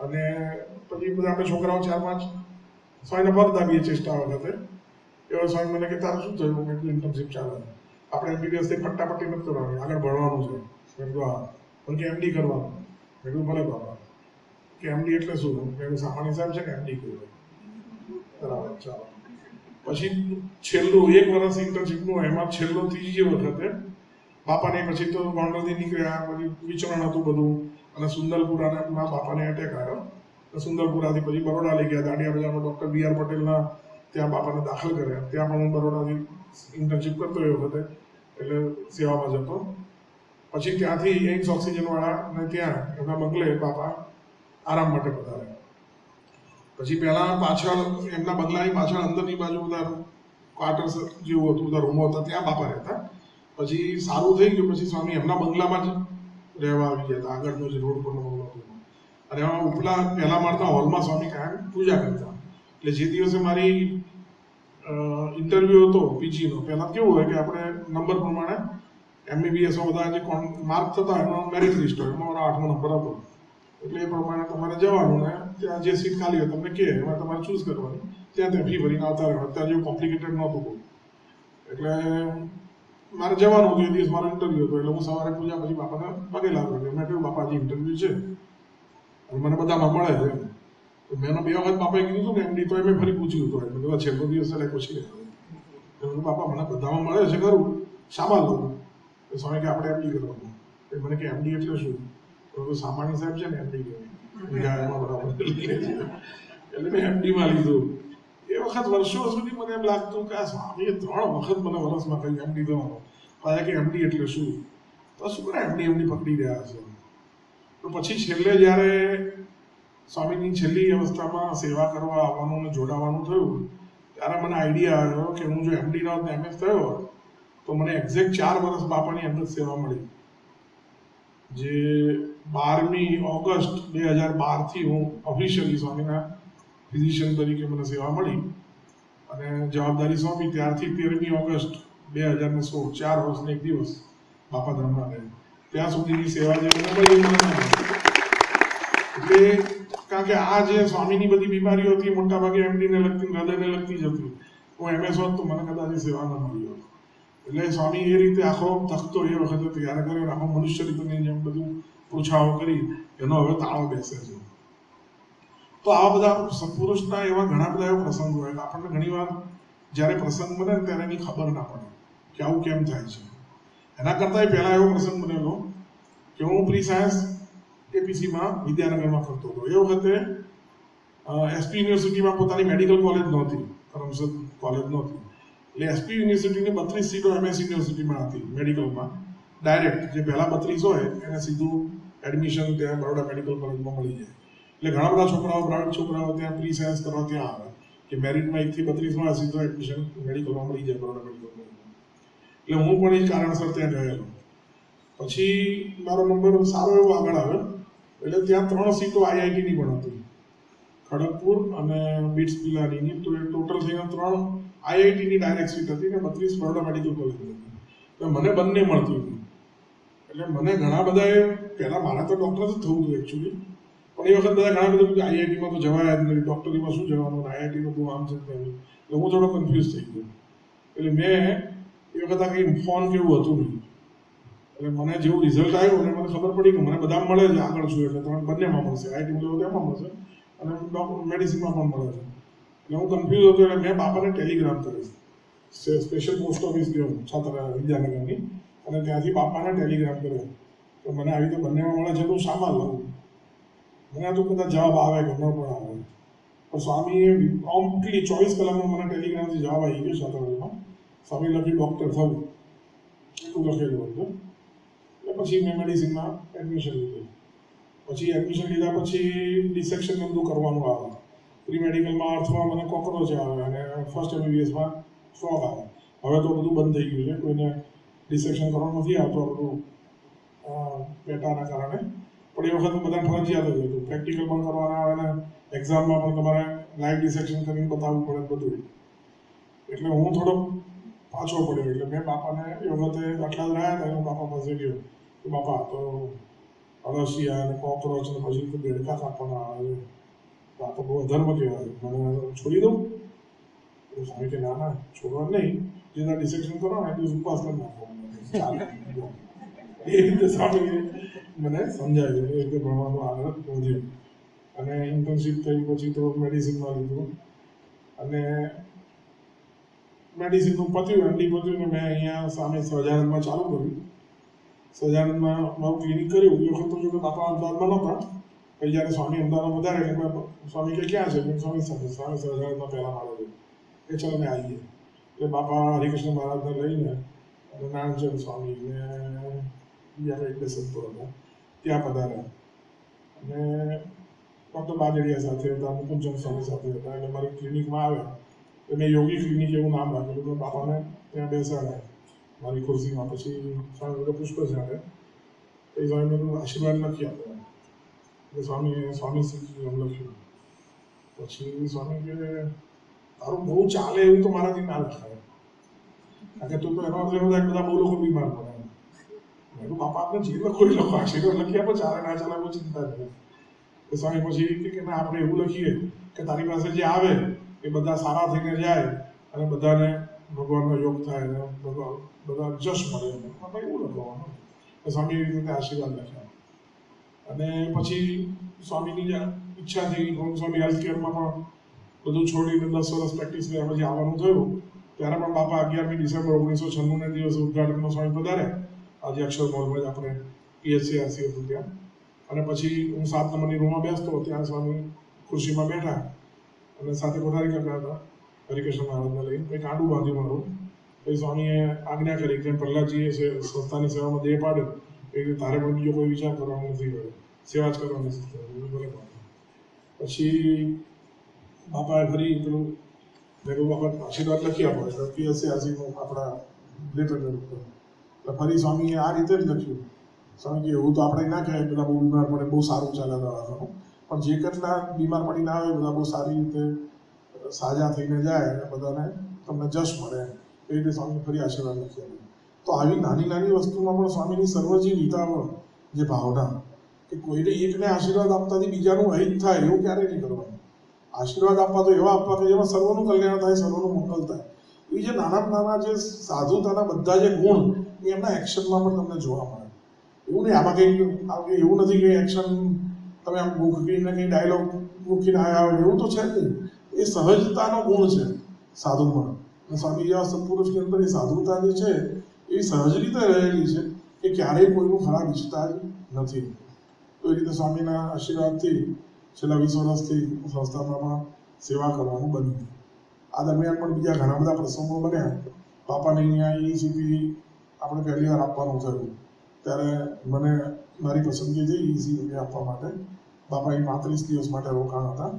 અને પછી બધા આપણે છોકરાઓ 4-5 સ્વામીને પગ દાબીએ ચેષ્ટા વખતે એવો સ્વામી મને કે તારું શું થયું મેં કીધું ઇન્ટર્નશીપ ચાલે આપણે MBBS પટ્ટાપટ્ટી નથી કરવાની આગળ ભણવાનું છે મેં કીધું હા પણ કે MD કરવાનું મેં કીધું ભલે બાબા કે MD એટલે શું મેં સામાન્ય સાહેબ છે કે MD કહેવાય બરાબર ચાલો પછી છેલ્લું 1 વર્ષ ઇન્ટર્નશીપનું એમાં છેલ્લો ત્રીજી વખતે બાપાને પછી તો ગોંડલથી નીકળ્યા પછી વિચરણ હતું બધું અને સુંદરપુરામાં બાપાને એટેક આવ્યો સુંદરપુરાથી પછી બરોડા લઈ ગયા દાંડિયા બજારમાં ડૉક્ટર BR પટેલના ત્યાં બાપાને દાખલ કર્યા ત્યાં પણ હું બરોડાથી ઇન્ટર્નશીપ કરતો એ વખતે એટલે સેવામાં જતો પછી ત્યાંથી એમ્સ ઓક્સિજનવાળાને ત્યાં એમના બંગલે બાપા આરામ માટે પધાર્યા પછી પહેલાં પાછળ એમના બંગલાની પાછળ અંદરની બાજુ બધા ક્વાર્ટર્સ જેવું હતું બધા રૂમો હતા ત્યાં બાપા રહેતા પછી સારું થઈ ગયું પછી સ્વામી એમના બંગલામાં જ રહેવા આવી ગયા હતા આગળનો જે રોડ પરનો બંગલો હતો અને એમાં ઉપલા પહેલા માળના હોલમાં સ્વામી કાયમ પૂજા કરતા એટલે જે દિવસે મારી ઇન્ટરવ્યૂ હતો PGનો પહેલાં કેવું હોય કે આપણે નંબર પ્રમાણે MBBSમાં બધા જે માર્ક થતા એનો મેરિટ લિસ્ટ હોય એમાં મારો 8મો નંબર હતો એટલે એ પ્રમાણે તમારે જવાનું ને ત્યાં જે સીટ ખાલી હોય તમને કહે એમાં તમારે ચૂઝ કરવાની ત્યાં ફી ભરીને આવતા રહેવાનું અત્યારે જેવું કોમ્પ્લિકેટેડ નહોતું બહુ એટલે મારે જવાનું હતું એ દિવસ મારો ઇન્ટરવ્યૂ હતો એટલે હું સવારે પૂજા પછી બાપાને પગે લાગ્યો મેં કહ્યું બાપાજી ઇન્ટરવ્યૂ છે અને મને બધામાં મળે છે તો મેં 2 વખત બાપાએ કીધું હતું ને MD તો મેં ફરી પૂછ્યું હતું મેં કીધું છેલ્લો દિવસ એટલે પૂછી લેવાનું બાપા મને બધામાં મળે છે ખરું શામાં લઉં તો સ્વામી કે આપણે MD કરવાનું મને કે MD એટલે શું તો સામાન્ય સાહેબ છે ને MD કહેવાય એમાં બરાબર એટલે મેં MDમાં લીધું એ વખત વર્ષો સુધી મને એમ લાગતું કે આ સ્વામીએ 3 વખત મને વર્ષમાં કહ્યું MD થવાનું પાછા કે MD એટલે શું તો શું કરે MD પકડી રહ્યા છે તો પછી છેલ્લે જ્યારે સ્વામીની છેલ્લી અવસ્થામાં સેવા કરવા આવવાનું અને જોડાવાનું થયું ત્યારે મને આઈડિયા આવ્યો કે હું જો MD નો MS થયો તો મને એક્ઝેક્ટ 4 વર્ષ બાપાની અંદર સેવા મળી જે 12મી ઓગસ્ટ 2012થી હું ઓફિશિયલી સ્વામીના ફિઝિશિયન તરીકે મને સેવા મળી અને જવાબદારી સોંપી ત્યારથી 13મી ઓગસ્ટ 2016 4 વર્ષને એક દિવસ બાપા ધામમાં રહે ત્યાં સુધીની સેવા જે મને મળી એટલે કારણ કે આ જે સ્વામીની બધી બીમારીઓ હતી મોટાભાગે MDને લગતી હૃદયને લગતી જ હતી હું MS હોત તો મને કદાચ સેવા ન મળી હોત એટલે સ્વામી એ રીતે આખો તખતો એ વખતે તૈયાર કર્યો આખો મનુષ્ય રીતની જેમ બધું પૂછાઓ કરી એનો હવે તાળો બેસે છે તો આવા બધા સત્પુરુષના એવા ઘણા બધા એવા પ્રસંગો હોય આપણને ઘણીવાર જ્યારે પ્રસંગ બને ત્યારે એની ખબર ના પડે કે આવું કેમ થાય છે એના કરતાં પહેલાં એવો પ્રસંગ બનેલો કે હું પ્રી સાયન્સ APCમાં વિદ્યાનગરમાં કરતો હતો એ વખતે SP યુનિવર્સિટીમાં પોતાની મેડિકલ કોલેજ નહોતી કરમસદ કોલેજ નહોતી એટલે SP યુનિવર્સિટીની 32 સીટો MS યુનિવર્સિટીમાં હતી મેડિકલમાં ડાયરેક્ટ જે પહેલાં 32 હોય એને સીધું એડમિશન ત્યાં બરોડા મેડિકલ કોલેજમાં મળી જાય એટલે ઘણા બધા છોકરાઓ પ્રાઇવેટ છોકરાઓ ત્યાં પ્રી સાયન્સ કરવા ત્યાં આવે કે મેરિટમાં 1 થી 32માં સીધો એડમિશન મેડિકલમાં મળી જાય બરોડા મેડિકલ કોલેજમાં એટલે હું પણ એ કારણસર ત્યાં ગયેલો પછી મારો નંબર સારો એવો આગળ આવ્યો એટલે ત્યાં 3 સીટો IITની પણ હતી ખડગપુર અને બીટ્સ પિલાનીની તો એ ટોટલ થઈને 3 IITની ડાયરેક્ટ સીટ હતી ને 32 બરોડા મેડિકલ કોલેજ હતી એટલે મને બંને મળતી હતી એટલે મને ઘણા બધાએ પહેલાં મારે તો ડૉક્ટર જ થવું હતું એકચ્યુઅલી પણ એ વખત બધા ઘણા બધા IITમાં તો જવાય જ નહીં ડૉક્ટરીમાં શું જવાનું IITનું બહુ આમ છે તેમ એટલે હું થોડો કન્ફ્યુઝ થઈ ગયો એટલે મેં એ વખત આ કંઈ ફોન કેવું હતું નહીં એટલે મને જેવું રિઝલ્ટ આવ્યું અને મને ખબર પડી કે મને બધા મળે છે આગળ છું એટલે તમને બંનેમાં મળશે IITમાં લેવો તેમાં મળશે અને મેડિસિનમાં પણ મળે છે એટલે હું કન્ફ્યુઝ હતો એટલે મેં બાપાને ટેલિગ્રામ કર્યો સ્પેશિયલ પોસ્ટ ઓફિસ ગયો છાત્રા વિદ્યાનગરની અને ત્યાંથી બાપાને ટેલિગ્રામ કર્યો તો મને આવી રીતે બંનેમાં મળે છે તો શામાં લઉં મને તો કદાચ જવાબ આવે કે ન પણ આવે, પણ સ્વામીએ પ્રોમ્પ્ટલી 24 કલાકમાં મને ટેલિગ્રામથી જવાબ આવી ગયો સાતાવાડીમાં. સ્વામી લખ્યું ડૉક્ટર થવું એટલું લખેલું હતું. એટલે પછી મેં મેડિસિનમાં એડમિશન લીધું. પછી એડમિશન લીધા પછી ડિસેક્શન બધું કરવાનું આવે. પ્રી મેડિકલમાં અર્થમાં મને કોક્રોચ આવે અને ફર્સ્ટ MBBSમાં ફ્રોગ આવે. હવે તો બધું બંધ થઈ ગયું છે, કોઈને ડિસેક્શન કરવાનું નથી આવતું આ બધું પેટાના કારણે. પણ એ વખત બધા ફરજિયાત જ હતું, પ્રેક્ટિકલ પણ કરવાના આવે ને એક્ઝામમાં પણ તમારે લાઈવ ડિસેક્શન કરીને બતાવવું પડે બધું. એટલે હું થોડો પાછો પડ્યો. એટલે મેં બાપાને એ વખતે આટલા જ રહ્યા હતા, હું બાપા પાસે ગયો કે બાપા તો અળસિયા અને કોક્રોચ ને પછી દેડકા કાપવાના આવે, આ તો બહુ અધર્મ કહેવાય, મને છોડી દઉં? સ્વામી કે ના ના, છોડવા નહીં, જેના ડિસેક્શન કરો ને એટલું ઉપવાસ કરી નાખો. એ રીતે સ્વામી મને સમજાવ્યું, એ રીતે ભણવાનું આગળ વધ્યું. અને ઇન્ટર્નશીપ થઈ પછી તો મેડિસિનમાં લીધું અને મેડિસિનનું પત્યું, MD પત્યું ને મેં અહીંયા સામે સહજાનંદમાં ચાલુ કર્યું. સહજાનંદમાં મારું ક્લિનિક કર્યું. એ વખત તો જો કે બાપા અમદાવાદમાં નહોતા, પછી જ્યારે સ્વામી અમદાવાદમાં વધારે એટલે સ્વામી કે ક્યાં છે? સ્વામી સાથે સ્વામી સહજાનંદમાં પહેલા મારે છે એ ચાલો ને આવીએ. એટલે બાપા હરિકૃષ્ણ મહારાજને લઈને અને નાનચંદ સ્વામીને બીજા કંઈ 2 સંતો હતા ત્યાં પધાર્યા. અને ડૉક્ટર બાજડિયા સાથે હતા, મુકુંદચંદ સ્વામી સાથે હતા. એટલે મારી ક્લિનિકમાં આવ્યા. મેં યોગી ક્લિનિક એવું નામ રાખેલું. તો બાપાને ત્યાં બેસાડ્યા મારી ખુરશીમાં. પછી સ્વામી પુષ્પ ચાલે એ સ્વામી બધું આશીર્વાદ નથી આપ્યા. એટલે સ્વામી શ્રીજી એમ લખ્યું. પછી સ્વામી કે તારું બહુ ચાલે એવું તો મારાથી ના લખાય, કારણ કે તું તો એનો અર્થ એવો થાય બધા બહુ લોકો બીમાર પડે. મેં બાપા આપણે જે લખો એ લખો, આશીર્વાદ લખી આપો, ચાલે ના ચાલે બહુ ચિંતા નહીં. તો સ્વામી પછી કે ના આપણે એવું લખીએ કે તારી પાસે જે આવે એ બધા સારા થઈને જાય અને બધાને ભગવાનનો યોગ થાય અને બધા જશ મળે. આપણે એવું લખવાનું. તો સ્વામી એવી રીતે આશીર્વાદ લખ્યા. અને પછી સ્વામીની ઈચ્છા થઈ, સ્વામી હેલ્થ કેરમાં પણ બધું છોડીને 10 વર્ષ પ્રેક્ટિસ કર્યા પછી આવવાનું થયું. ત્યારે પણ બાપા 11મી ડિસેમ્બર 1996 દિવસે ઉદઘાટનનો સ્વામી પધાર્યા. આજે અક્ષર મોલમાં જ આપણે PHCRC હતું ત્યાં. અને પછી હું 7 નંબરની રૂમમાં બેસતો, ત્યાં સ્વામી ખુરશીમાં બેઠા અને સાથે કોઠારી કરતા હતા હરિકૃષ્ણ મહારાજને લઈને. કંઈક આડું બાંધ્યું મારું. પછી સ્વામીએ આજ્ઞા કરી કે પ્રહલાદજીએ સંસ્થાની સેવામાં દેહ પાડ્યો એ રીતે તારે પણ બીજો કોઈ વિચાર કરવાનો નથી, હોય સેવા જ કરવાની છે. પછી બાપાએ ફરી પેલું મેં કહ્યું બાપા આશીર્વાદ લખી આપો. એટલે PHCRCનું આપણા લેટર ઉપર એટલે ફરી સ્વામીએ આ રીતે જ લખ્યું. સ્વામી કે એવું તો આપણે ના કહેવાય બધા બહુ બીમાર પડે, બહુ સારું ચાલે દવાખાનું, પણ જે કેટલા બીમાર પડીને આવે બધા બહુ સારી રીતે સાજા થઈને જાય અને બધાને તમને જશ મળે. એ રીતે સ્વામી ફરી આશીર્વાદ લખી આપ્યા. તો આવી નાની નાની વસ્તુમાં પણ સ્વામીની સર્વજીવિતામાં જે ભાવના કે કોઈને એકને આશીર્વાદ આપવાથી બીજાનું અહિત થાય એવું ક્યારેય નહીં કરવાનું. આશીર્વાદ આપવા તો એવા આપવા કે જેમાં સર્વનું કલ્યાણ થાય, સર્વનું મંગલ થાય. એ જે નાના જે સાધુતાના બધા જે ગુણ એ એમના એક્શનમાં પણ તમને જોવા મળે. એવું નહીં આમાં કંઈ એવું નથી કે એક્શન તમે આમ ગોખીને કંઈ ડાયલોગ ગોખીને આવ્યા હોય એવું તો છે જ નહીં. એ સહજતાનો ગુણ છે સાધુમાં. અને સ્વામી જેવા સત્પુરુષની અંદર એ સાધુતા જે છે એ સહજ રીતે રહેલી છે કે ક્યારેય કોઈનું ખરાબ ઈચ્છતા જ નથી. તો એ રીતે સ્વામીના આશીર્વાદથી છેલ્લા 20 વર્ષથી સંસ્થામાં સેવા કરવાનું બન્યું. આ દરમિયાન પણ બીજા ઘણા બધા પ્રસંગો બન્યા. બાપાને અહીંયા ECP આપણે પહેલી વાર આપવાનું થયું ત્યારે મને મારી પસંદગી થઈ ECP આપવા માટે. બાપા અહીં 35 દિવસ માટે રોકાણ હતા.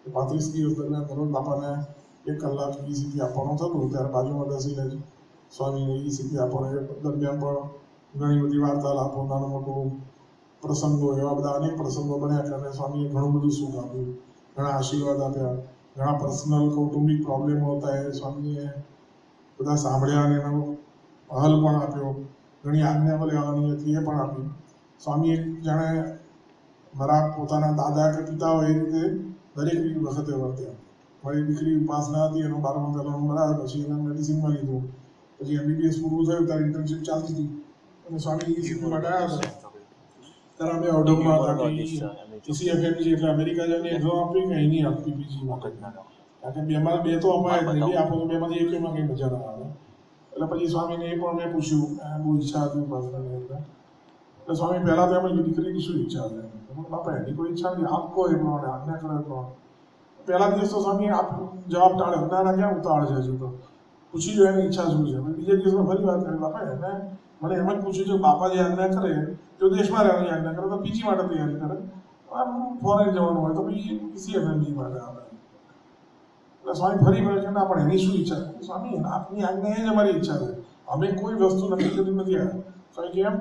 35 દિવસ દરમિયાન દરરોજ બાપાને 1 કલાક ECP આપવાનું થતું. ત્યારે બાજુમાં બેસીને જ સ્વામીને ECP આપવાનું. દરમિયાન પણ ઘણી બધી વાર્તાલાપો, નાનું મોટું પ્રસંગો, એવા બધા અનેક પ્રસંગો બન્યા. અને સ્વામીએ ઘણું બધું સુખ આપ્યું, ઘણા આશીર્વાદ આપ્યા. ઘણા પર્સનલ કૌટુંબિક પ્રોબ્લેમો હતા એ સ્વામીએ બધા સાંભળ્યા અને એનો હલ પણ આપ્યો. ઘણી આજ્ઞા લેવાની હતી એ પણ આપી. સ્વામી જાણે મારા પોતાના દાદા કે પિતા હોય એ રીતે દરેક વખતે વર્ત્યા. મારી દીકરી ઉપાસના હતી, એનો 12મો પહેલો નંબર આવ્યો. પછી એને મેડિસિનમાં લીધું. પછી MBBS પૂરું થયું ત્યારે ઇન્ટર્નશીપ ચાલતી હતી અને સ્વામી ECP માટે આવ્યા હતા. ત્યારે અમે ઓઢવમાં હતા કે TCFMG એટલે અમેરિકા જઈને એક્ઝામ આપવી કે અહીંની આપવી PG માટે. કારણ કે બેમાં 2 તો અપાય જ નહીં, આપો તો બેમાંથી એકમાં કંઈ મજા ના આવે. એટલે પછી સ્વામીને એ પણ મેં પૂછ્યું, બહુ ઈચ્છા હતી ઉપાસનાની અંદર. એટલે સ્વામી પહેલાં તો એમ દીકરીની શું ઈચ્છા છે? બાપા એની કોઈ ઈચ્છા નથી, આપ કહો એ પ્રમાણે આજ્ઞા કરે તો. પહેલા દિવસ તો સ્વામી આપ જવાબ ટાળ્યો, ના ક્યાં ઉતાવળ છે હજુ તો, પૂછી જો એની ઈચ્છા શું છે. બીજે દિવસમાં ફરી વાત કરી, બાપા એને મને એમ જ પૂછ્યું છે બાપા જે આજ્ઞા કરે, જો દેશમાં રહેવાની આજ્ઞા કરે તો પીજી માટે તૈયારી કરે, આમ ફોરેન જવાનું હોય તો પછી CFMG માટે આવે. એટલે સ્વામી ફરી કહે છે ના પણ એની શું ઈચ્છા છે? સ્વામી આપની આજ્ઞા એ જ અમારી ઈચ્છા છે, અમે કોઈ વસ્તુ નક્કી કરી નથી આવ્યા. સ્વામી કેમ?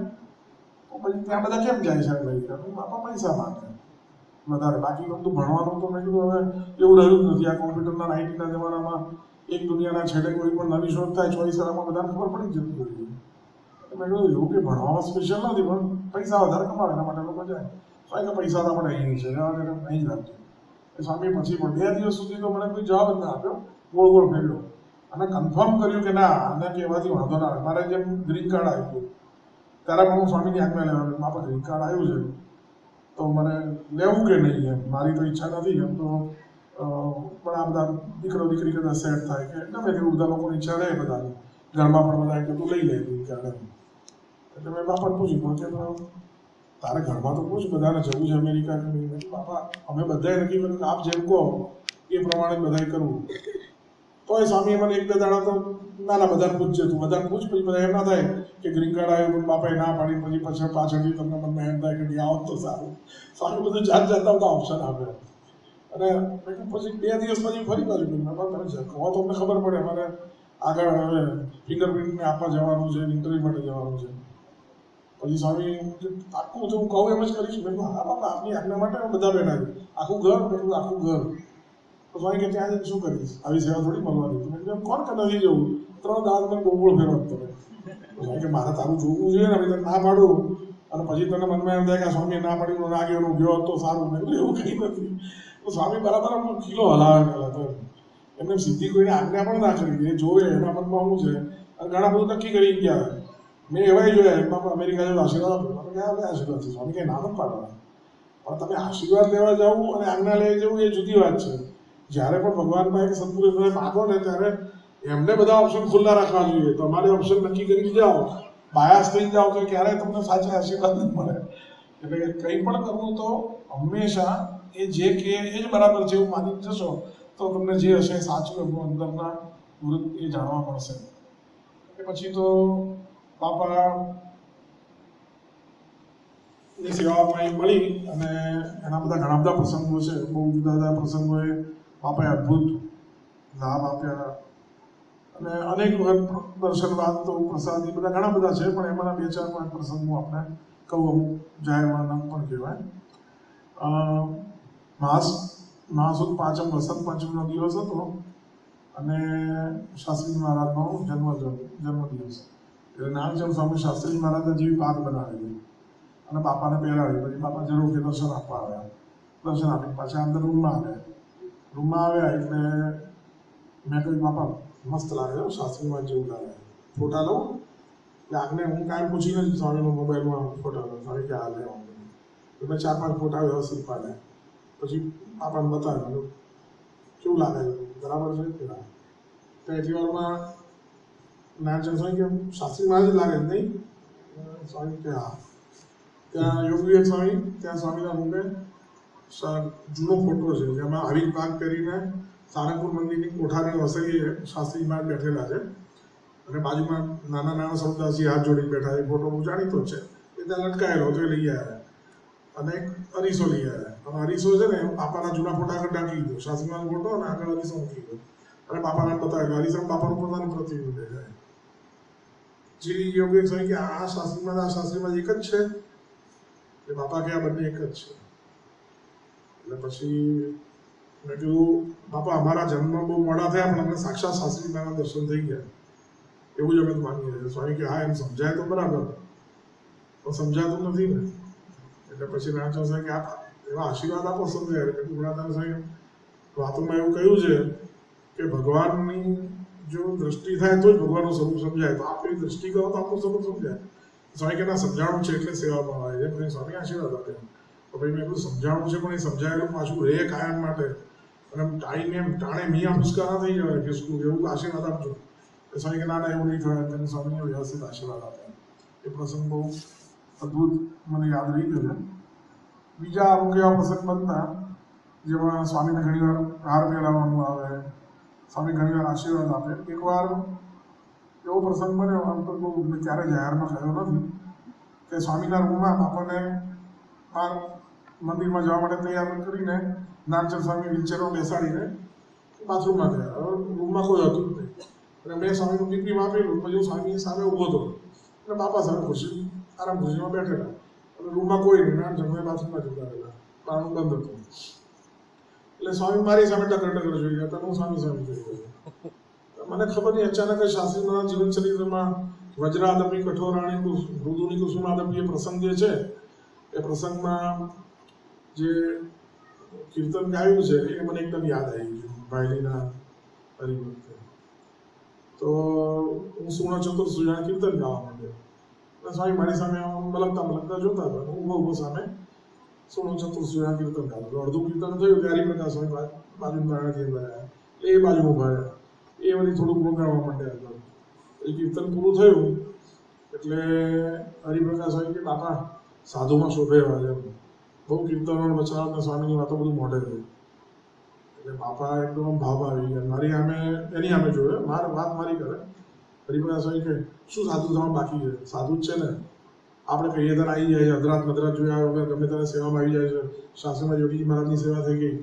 તો પછી ત્યાં બધા કેમ જાય છે ભાઈ? બાપા પૈસા માંગે વધારે, બાકી બધું ભણવાનું તો મેં કીધું હવે એવું રહ્યું જ નથી. આ કોમ્પ્યુટરના આઈટીના જમાનામાં એક દુનિયાના છેડે કોઈ પણ નવી શોધ થાય 24 કલાકમાં બધાને ખબર પડી જતી હોય છે. મેં કહ્યું એવું કે ભણવામાં સ્પેશિયલ નથી, પણ પૈસા વધારે કમાવે એના માટે લોકો જાય. સ્વામી કે પૈસા તો આપણે અહીં છે, અહીં જ રાખજો. સ્વામી પછી પણ 2 દિવસ સુધી તો મને કોઈ જવાબ જ ના આપ્યો, ગોળ ગોળ ફેર્યો અને કન્ફર્મ કર્યું કે ના આને કહેવાથી વાંધો ના આવે. મારે જેમ ગ્રીન કાર્ડ આવ્યું ત્યારે પણ હું સ્વામીની આજ્ઞા લેવાનું, બાપા ગ્રીન કાર્ડ આવ્યું છે તો મને લેવું કે નહીં એમ, મારી તો ઈચ્છા નથી એમ તો, પણ આ બધા દીકરો દીકરી કદાચ સેટ થાય કે ગમે તેવું બધા લોકોની ઈચ્છા રહે બધાની, ઘરમાં પણ બધા કે તું લઈ લે ગ્રીન કાર્ડ એમ. એટલે મેં બાપાને પૂછ્યું કે તારે ઘરમાં તો પૂછ બધાને જવું છે અમેરિકા કે નહીં? બાપા અમે બધાએ નક્કી કર્યું કે આપ જેમ કહો એ પ્રમાણે બધાએ કરવું. તોય સ્વામી મને 1-2 દાડા તો ના બધાને પૂછજે, તું બધાને પૂછ. પછી બધા એમ ના થાય કે ગ્રીન કાર્ડ આવ્યું પણ બાપાએ ના પાડી, પછી પાછળથી તમને મનમાં એમ થાય કે આવો તો સારું. સ્વામી બધું જાતના બધા ઓપ્શન આપે. અને પછી 2 દિવસ પછી ફરી પાછું તમે કહો તો અમને ખબર પડે, અમારે આગળ હવે ફિંગરપ્રિન્ટને આપવા જવાનું છે, ઇન્ટરવ્યુ માટે જવાનું છે. પછી સ્વામી આખું હું કહું એમ જ કરીશ. મેં હા બાપા આપની આજ્ઞા માટે બધા બેઠા છે, આખું ઘર મેં આખું ઘર. તો સ્વામી કે ત્યાં જઈને શું કરીશ, આવી સેવા થોડી મળવાની. મેં કીધું કોણ કે નથી જવું, 3 દાડા મને ગોળ ફેરવા તમે. સ્વામી કે મારે તારું જોવું જોઈએ ને, તને ના પાડું અને પછી તને મનમાં એમ થાય કે સ્વામી ના પાડી ના ગયો ગયો તો સારું. મેં કીધું એવું કંઈ નથી. તો સ્વામી બરાબર ખીલો હલાવે પહેલાં તો એમને સીધી કોઈને આજ્ઞા પણ ના કરી, એ જોવે એના મનમાં શું છે. અને ઘણા બધું નક્કી કરી ગયા. મેં એવાય જોયા બાપા અમેરિકા જેવો આશીર્વાદ આપ્યો. તમે ક્યાં આશીર્વાદ છે? સ્વામી કંઈ ના નથી પાડવાના, પણ તમે આશીર્વાદ લેવા જવું અને આજ્ઞા લઈ જવું એ જુદી વાત છે. જ્યારે પણ ભગવાન પાસે સદગુરુ પાસે માગો ને ત્યારે એમને બધા ઓપ્શન ખુલ્લા રાખવા જોઈએ. તમારે ઓપ્શન નક્કી કરી જાઓ, બાયાસ થઈ જાઓ તો ક્યારેય તમને સાચા આશીર્વાદ નહીં મળે. એટલે કંઈ પણ કરવું તો હંમેશા એ જે કે એ જ બરાબર છે એવું માની જશો તો તમને જે હશે સાચું એમનું અંદરના વૃત્ત એ જાણવા મળશે. એ પછી તો બાપા ની સેવામાં મળી અને એના બધા ઘણા બધા પ્રસંગો છે, બહુ જુદા જુદા પ્રસંગોએ બાપાએ અદ્ભુત લાભ આપ્યા. અને અનેક વખત દર્શન બાદ તો પ્રસાદી બધા ઘણા બધા છે, પણ એમાંના 2-4-5 પ્રસંગો આપણે કહું, અમુક જાહેર વર્ણન પણ કહેવાય. મહાસુદ પાંચમ વસંત પંચમીનો દિવસ હતો અને શાસ્ત્રી મહારાજનો જન્મદિવસ. એટલે નાનચંદ સ્વામી શાસ્ત્રી મહારાજને જેવી પાક બનાવેલી અને બાપાને પહેરાવી. પછી બાપા જરૂર કે દર્શન આપવા આવ્યા, દર્શન આપી પાછા અંદર રૂમમાં આવ્યા એટલે મેં કહ્યું બાપા મસ્ત લાગે શાસ્ત્રીમાં જેવું લાગે, ફોટા લઉં? એટલે આગને હું કાંઈ પૂછીને જ સ્વામીનો મોબાઈલમાં ફોટા લઉં. સ્વામી કે આ લે તો મેં 4-5 ફોટા વ્યવસ્થિત પાડ્યા. પછી બાપાને બતાવ્યું કેવું લાગે છે, બરાબર છે કે ના? તો એટલી વારમાં નાનચંદ સ્વામી કે શાસ્ત્રી મહારાજ લાગે નહીં? સ્વામી કે હા. ત્યાં યોગી સ્વામી, ત્યાં સ્વામીના રૂમે જૂનો ફોટો છે જેમાં હરિક પાક કરીને સારંગપુર મંદિરની કોઠાની વસઈએ શાસ્ત્રી મહારાજ બેઠેલા છે અને બાજુમાં નાના સરદારજી હાથ જોડી બેઠા. એ ફોટો હું જાણીતો જ છે, એ ત્યાં લટકાયેલો હતો, એ લઈ આવ્યા. અને એક અરીસો લઈ આવ્યા. અરીસો છે ને બાપાના જૂના ફોટા આગળ ઢાંકી દીધો, શાસ્ત્રી મહારાજ ફોટો અને આગળ અરીસો મૂકી દીધો અને બાપાને બતાવ્યું. અરીસામાં બાપાનું પોતાનું પ્રતિબિંબ દેખાય. જે યોગેશ હોય કે આ શાસ્ત્રીમાં એક જ છે, એ બાપા કે આ બંને એક જ છે. એટલે પછી મેં કીધું બાપા અમારા જન્મ બહુ મોડા થયા પણ અમને સાક્ષાત શાસ્ત્રી મહારાજના દર્શન થઈ ગયા એવું જ અમે માનીએ છીએ. સ્વામી કે હા એમ સમજાય તો બરાબર, પણ સમજાતું નથી ને. એટલે પછી નાનચંદ સાહેબ કે આપ એવા આશીર્વાદ આપો સમજાય. એટલે ગુણાદાન સાહેબ વાતોમાં એવું કહ્યું છે કે ભગવાનની જો દ્રષ્ટિ થાય તો જ ભગવાનનું સ્વરૂપ સમજાય. તો આપ એવી દ્રષ્ટિ કરો તો આપણું સ્વરૂપ સમજાય. સ્વામી કે ના સમજાણું છે એટલે સેવામાં આવે છે. પછી સ્વામી આશીર્વાદ આપે તો ભાઈ મેં બધું સમજાણું છે પણ એ સમજાયેલું પાછું રહે કાયમ માટે અને ટાઈને એમ ટાણે મિયા મુસ્કા ના થઈ જવાય કે શું એવું આશીર્વાદ આપજો. સ્વામી કે ના એવું નહીં થાય. તેને સ્વામીએ વ્યવસ્થિત આશીર્વાદ આપ્યા. એ પ્રસંગ બહુ અદ્ભુત મને યાદ રહી ગયો છે. બીજા અમુક એવા પ્રસંગ બનતા જેમાં સ્વામીને ઘણીવાર હાર પહેરાવવાનું આવે, સ્વામી ઘણીવાર આશીર્વાદ આપે. એકવાર એવો પ્રસંગ બન્યો, આમ તો બહુ મેં ક્યારે જાહેરમાં કહ્યો નથી, કે સ્વામીના રૂમમાં બાપાને બહાર મંદિરમાં જવા માટે તૈયાર કરીને નામચંદ સ્વામી વ્હીલચેરમાં બેસાડીને બાથરૂમમાં ગયા. હવે રૂમમાં કોઈ હતું જ નહીં અને મેં સ્વામીનું પીપીમાં આપેલું, પછી હું સ્વામીની સામે ઊભો હતો અને બાપા સામે ખુરશી આરામ ખુરશીમાં બેઠેલા અને રૂમમાં કોઈ નહીં, નામચંદ બાથરૂમમાં જતા રહેલા, બારણું બંધ હતું. એટલે સ્વામી મારી સામે ટકર જોઈ ગયા હતા, હું સ્વામી જોઈ ગયો. મને ખબર નહીં, અચાનક જ શાસ્ત્રીના જીવન ચરિત્રમાં વજ્રાદપી કઠોરાણી મૃદુની કુસુમાદપી એ પ્રસંગ જે છે, એ પ્રસંગમાં જે કીર્તન ગાયું છે એ મને એકદમ યાદ આવી ગયું ભાઈલીના હરિભક્તે. તો હું સુર્ણ ચતુર્સુજાના કીર્તન ગાવા માંડ્યો. સ્વામી મારી સામે મલકતા જોતા હતા, હું ઊભો સામે સુર્ણ ચતુર્સુજાના કીર્તન ગાતો. અડધું કીર્તન થયું ત્યારે હરિપ્રકાશ સ્વામી બાજુ પ્રાણાથી અંદર આવ્યા, એ બાજુ ઉભા રહ્યા, એ વળી થોડુંક વગાડવા માંડ્યા હતા. એ કીર્તન પૂરું થયું એટલે હરિપ્રકાશ સ્વામી કે બાપા સાધુમાં શોભે એવા છે, બહુ કીર્તનો વચનાવતા સ્વામીની વાતો બધું મોઢે થઈ. એટલે બાપા એકદમ ભાવ આવી ગયા. મારી સામે એની સામે જોયો, વાત મારી કરે. હરિપ્રકાશ સ્વામી કે શું સાધુ થવા બાકી છે? સાધુ જ છે ને, આપણે કહીએ ત્યારે આવી જાય છે, અધરાત મધરાત જોયા વગર ગમે ત્યારે સેવામાં આવી જાય છે. શાસ્ત્રમાં યોગીજી મહારાજની સેવા થઈ ગઈ,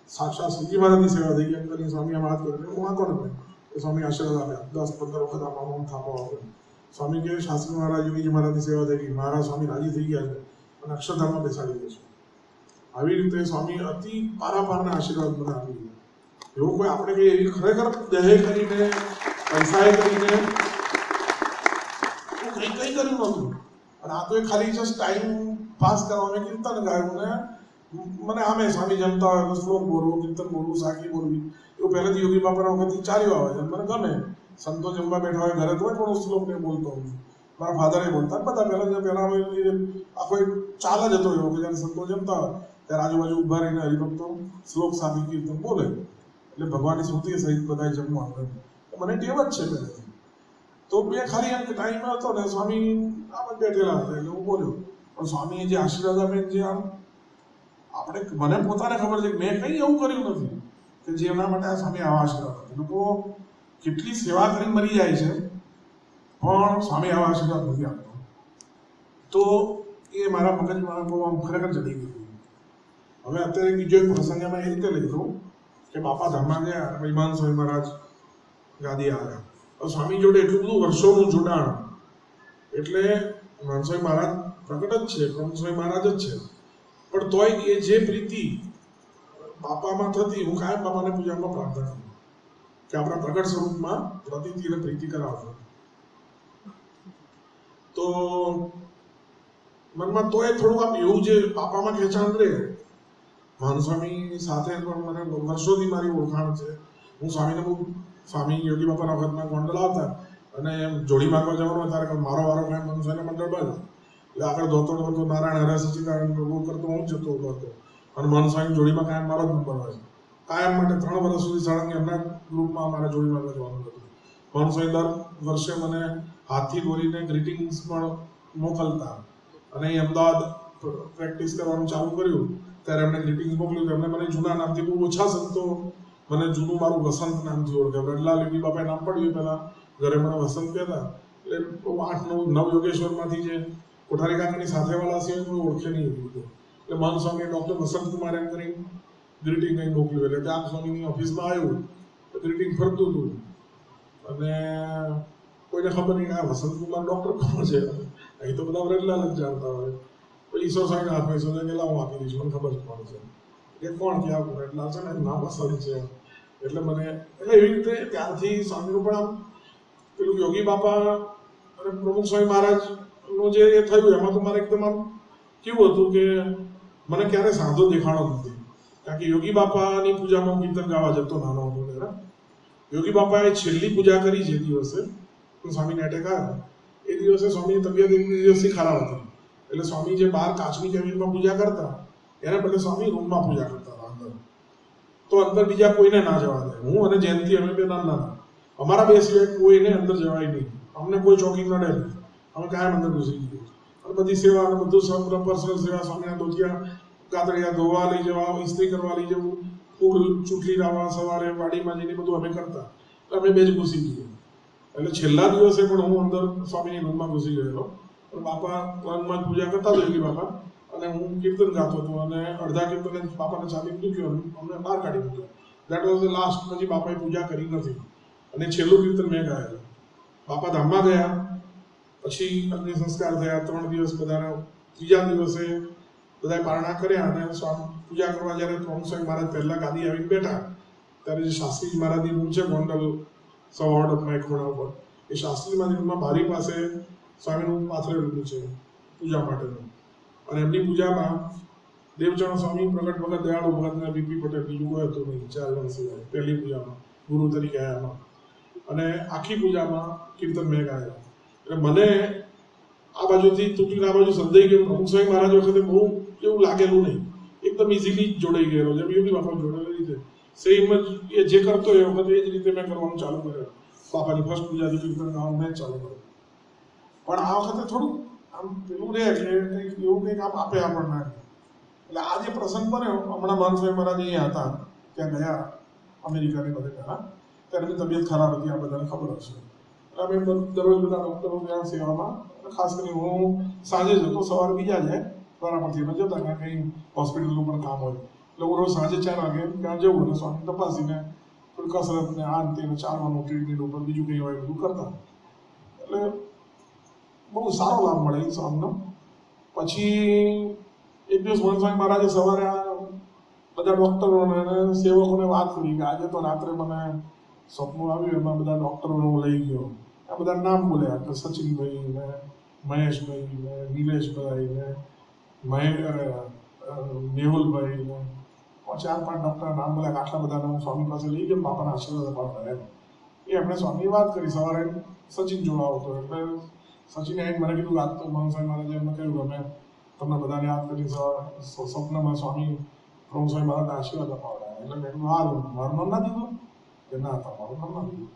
સાક્ષાત શ્રીજી મહારાજની સેવા થઈ ગઈ એમ કરીને સ્વામી આમ વાત કરે. હું વાંકો નથી, સ્વામી આશીર્વાદ આપ્યા, 10-15 વખત આમાં થાપો આપે. સ્વામી કહે શાસ્ત્રી મહારાજ યોગીજી મહારાજની સેવા થઈ ગઈ, મહારાજ સ્વામી રાજી થઈ ગયા છે અને અક્ષરધામમાં બેસાડી દે છે. આવી રીતે સ્વામી અતિ પારાપારના આશીર્વાદ મને આપી ગયા. એવું કોઈ આપણે કહીએ એવી ખરેખર દહે કરીને પૈસાએ કરીને કંઈ કર્યું નહોતું. અને આ તો એ ખાલી જસ્ટ ટાઈમ પાસ કરવાનું કીર્તન ગાયું ને મને આમે સ્વામી જમતા હોય તો શ્લોક બોલવું, કીર્તન બોલવું, સાખી બોલવી, એવું પહેલેથી યોગી બાપાના વખતથી ચાલ્યું આવે છે. મને ગમે, સંતો જમવા બેઠા હોય ઘરે તો પણ શ્લોક ને બોલતો હોઉં છું. મારા ફાધરે બોલતા, બધા પહેલા આખો એક ચાલ જ હતો એવો કે જ્યારે સંતો જમતા હોય ત્યારે આજુબાજુ ઉભા રહીને હરિભક્તો શ્લોક સાખી કીર્તન બોલે એટલે ભગવાનની સ્મૃતિ સહિત બધા જમવાનું. મને ટેવ જ છે પહેલેથી. તો મેં ખાલી એમ ટાઈમ હતો ને સ્વામી આમ જ બેઠેલા હતા એટલે હું બોલ્યો. પણ સ્વામીએ જે આશીર્વાદ આપે જે આમ આપણે મને પોતાને ખબર છે કે મેં કંઈ એવું કર્યું નથી કે જેના માટે આ સ્વામી આવા આશીર્વાદ આપે. લોકો કેટલી સેવા કરી મરી જાય છે પણ સ્વામી આવા આશીર્વાદ નથી આપતો. તો એ મારા મગજમાં બહુ આમ ખરેખર ચડી ગયું. હવે અત્યારે બીજો એક પ્રસંગ એમાં એ રીતે લઈ લઉં કે બાપા ધામમાં ગયા, મહિમાન સ્વામી મહારાજ ગાદી આવ્યા. સ્વામી જોડે એટલું બધું વર્ષોનું જોડાણ, એટલે સ્વામી મહારાજ પ્રગટ જ છે, સ્વામી મહારાજ જ છે, પણ તોય એ જે પ્રીતિ બાપામાં થતી, હું કાયમ બાપાને પૂજામાં પ્રાર્થના કરું કે આપણા પ્રગટ સ્વરૂપમાં પ્રતીતિ અને પ્રીતિ કરાવજો. તો મનમાં તોય થોડું આમ એવું જે બાપામાં ખેંચાણ રહે. સ્વામી સાથે પણ મને વર્ષોથી મારી ઓળખાણ છે. હું સ્વામીને બહુ સ્વામી યોગી બાપાના વખતમાં ગોંડલ આવતા અને જોડી માંગવા જવાનું ત્યારે મારો વારો કાંઈ મનસ્વામીના મંડળ બંધ એટલે આગળ દોડતો નારાયણ હરે સચિદાનંદ પ્રભુ કરતો હું જતો હતો અને મનસ્વામી જોડીમાં કાયમ મારો જ નંબર હોય. કાયમ માટે 3 વર્ષ સુધી સાળંગી એમના ગ્રુપમાં મારે જોડી માંગવા જવાનું હતું. મનસ્વામી દર વર્ષે મને હાથથી દોરીને ગ્રીટિંગ્સ પણ મોકલતા અને અહીં અમદાવાદ પ્રેક્ટિસ કરવાનું ચાલુ કર્યું ત્યારે એમને ગ્રીટિંગ્સ મોકલ્યું. એમને મને જૂના નામથી બહુ ઓછા સંતો મને જૂનું મારું વસંત નામથી ઓળખે. વડલા યોગી બાપાએ નામ પડ્યું પહેલાં ઘરે મને વસંત કહેતા. એટલે 8-9 યોગેશ્વરમાંથી જે કોઠારી કાકાની સાથેવાળા છે કોઈ ઓળખે નહીં હતું. એટલે મન સ્વામી ડૉક્ટર વસંત કુમાર એમ કરી ગ્રીટિંગ કંઈ મોકલ્યું. એટલે ત્યાં સ્વામીની ઓફિસમાં આવ્યું તો ગ્રીટિંગ ફરતું હતું અને કોઈને ખબર નહીં આ વસંત કુમાર ડૉક્ટર કોણ છે. અહીં તો બધા વડલા જ જાણતા હોય. તો ઈશ્વર સ્વામીને હાથમાં ઈશ્વર ગયેલા હું આપી દઈશ, મને ખબર છે કોણ છે એ કોણ ક્યાં કોણ એટલા છે ને નામ વસંત છે. એટલે મને એટલે એવી રીતે ત્યારથી સ્વામીનું પણ આમ પેલું યોગી બાપા અને પ્રમુખ સ્વામી મહારાજનું જે એ થયું એમાં તો મારે એકદમ આમ કેવું હતું કે મને ક્યારે સાંધો દેખાણો નથી. કારણ કે યોગી બાપાની પૂજામાં કીર્તન ગાવા જતો નાનો હતો ત્યારે. યોગી બાપાએ છેલ્લી પૂજા કરી જે દિવસે સ્વામીને એટેક આવ્યો એ દિવસે સ્વામીની તબિયત એક દિવસથી ખરાબ હતી. એટલે સ્વામી જે બહાર કાચની કેબિનમાં પૂજા કરતા એને બદલે સ્વામી રૂમમાં પૂજા કરતા હતા અંદર. તો અંદર બીજા કોઈને ના જવા દે. હું અને જયંતિ અમે બે નાના અમારા બે સિવાય કોઈને અંદર જવાય નહીં. અમને કોઈ ચોકી નડે નહીં, અમે કાયમ અંદર ઘૂસી ગયું. અને બધી સેવા અને બધું પર્સનલ સેવા સ્વામીના ધોતિયા કાતળિયા ધોવા લઈ જવા, ઇસ્ત્રી કરવા લઈ જવું, ફૂલ ચૂંટલી લાવવા સવારે વાડીમાં જઈને બધું અમે કરતા. અમે બે જ ઘૂસી ગયા. એટલે છેલ્લા દિવસે પણ હું અંદર સ્વામીની રૂમમાં ઘૂસી ગયેલો. પણ બાપા રંગમાં પૂજા કરતા જોઈ બાપા, અને હું કીર્તન ગાતો હતો, અને અડધા કીર્તને બાપાને ચાલી મૂક્યો, અમને બહાર કાઢી મૂક્યો. That was the last. પછી બાપાએ પૂજા કરી નથી, અને છેલ્લું કીર્તન મેં ગાયેલું. બાપા ધામમાં ગયા, પછી અગ્નિ સંસ્કાર થયા 3 દિવસ બધાના. ત્રીજા દિવસે બધાએ પારણા કર્યા, અને સ્વામી પૂજા કરવા જ્યારે પ્રમુખ સ્વામી મહારાજ પહેલા ગાદી આવીને બેઠા, ત્યારે જે શાસ્ત્રીજી મહારાજની રૂમ છે ગોંડલ સવાડમાં એક ખોડા ઉપર, એ શાસ્ત્રી મહારાજની રૂમમાં બારી પાસે સ્વામીનું પાથરેલું છે પૂજા માટેનું. અને એમની પૂજામાં દેવચરણ સ્વામી, પ્રગટ ભગત, દયાળુ ભગત અને બીપી પટેલ, બીજું કોઈ હતું નહીં, 4 જણ સિવાય પહેલી પૂજામાં ગુરુ તરીકે આવ્યા. અને આખી પૂજામાં કીર્તન મેં ગાયા. એટલે મને આ બાજુથી તૂટીને આ બાજુ સંધાઈ ગયું. પ્રમુખ સ્વામી મહારાજ વખતે બહુ એવું લાગેલું નહીં, એકદમ ઇઝીલી જોડાઈ ગયેલો. જેમ યોગી બાપા જોડેલી રીતે સેમ જ એ જે કરતો એ વખતે એ જ રીતે મેં કરવાનું ચાલુ કર્યું. બાપાની ફર્સ્ટ પૂજાથી કીર્તન ગાવાનું મેં ચાલુ કર્યું. પણ આ વખતે થોડું આમ પેલું રહે કે કંઈક એવું કંઈક આમ આપે આપણને. એટલે આ જે પ્રસંગ બન્યો, હમણાં મહંત સ્વામી મહારાજ અહીંયા હતા, ત્યાં ગયા અમેરિકાની બધે પહેલા, ત્યારે એમની તબિયત ખરાબ હતી, આ બધાને ખબર હશે. એટલે અમે દરરોજ બધા ડૉક્ટરો ત્યાં સેવામાં, ખાસ કરીને હું સાંજે જતો, સવારે બીજા જાય બરાબરથી અમે જતા, કારણ કંઈ હોસ્પિટલનું પણ કામ હોય. એટલે હું રોજ સાંજે 4 વાગે ત્યાં જવું, અને સ્વામી તપાસીને થોડી કસરત ને આ તેને ચાલવાનું, ટ્રીટમેન્ટ ઉપર બીજું કંઈ હોય બધું કરતા. એટલે બહુ સારો લાભ મળે એ સ્વામીનો. પછી એક દિવસ મહંત સ્વામી મહારાજે સવારે બધા ડૉક્ટરોને અને સેવકોને વાત કરી કે આજે તો રાત્રે મને સપનું આવ્યું, એમાં બધા ડૉક્ટરોને હું લઈ ગયો. આ બધા નામ બોલ્યા કે સચિનભાઈ ને મહેશભાઈ ને નિલેશભાઈ ને મેહુલભાઈ ને 4-5 ડૉક્ટર નામ બોલ્યા. આટલા બધાને હું સ્વામી પાસે લઈ ગયો, બાપાના આશીર્વાદ અપાવતા એમ. એ એમણે સ્વામીએ વાત કરી. સવારે સચિન જોવા આવતો, એટલે સચિને આવીને મને કીધું વાત તો મહંત સ્વામી મહારાજે એમને કહ્યું અમે તમને બધાને યાદ કરી સ્વપ્નમાં સ્વામી પ્રમુખ સ્વામી મહારાજના આશીર્વાદ અપાવડાયા. એટલે મેં કીધું હારું, મારું નામ ના દીધું કે ના, તમારું નામ ના દીધું.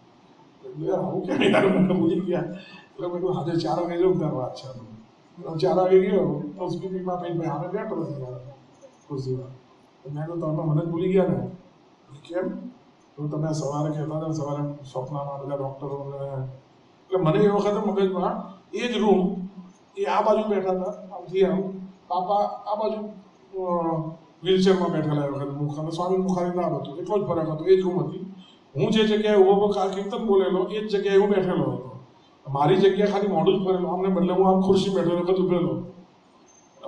એટલે યાર આવું કેમ યાર, મને ભૂલી ગયા. એટલે મેં કીધું આજે 4 વાગે જવું તાર વાત છે. 4 વાગે ગયો તો સ્પીકરમાં ભાઈ અમે બેઠો નથી યાર ખુરશીમાં. મેં કહ્યું તમે મને જ ભૂલી ગયા ને. કેમ? તો તમે સવારે કહેતા હતા સવારે સ્વપ્નમાં બધા ડૉક્ટરોને. એટલે મને એ વખતે મગજમાં એ જ રૂમ, એ આ બાજુ બેઠા હતા, આમથી આમ બાપા આ બાજુ વ્હીલચેરમાં બેઠેલા એ વખતે મુખ, અને સ્વામી મુખારી નામ હતું, એટલો જ ફરક હતો. એ જ રૂમ હતી. હું જે જગ્યાએ ઉભો કીર્તન બોલેલો એ જ જગ્યાએ હું બેઠેલો હતો. મારી જગ્યા ખાલી મોઢું જ ફરેલું, આમને બદલે હું આમ ખુરશી બેઠેલો વખત ઉભેલો.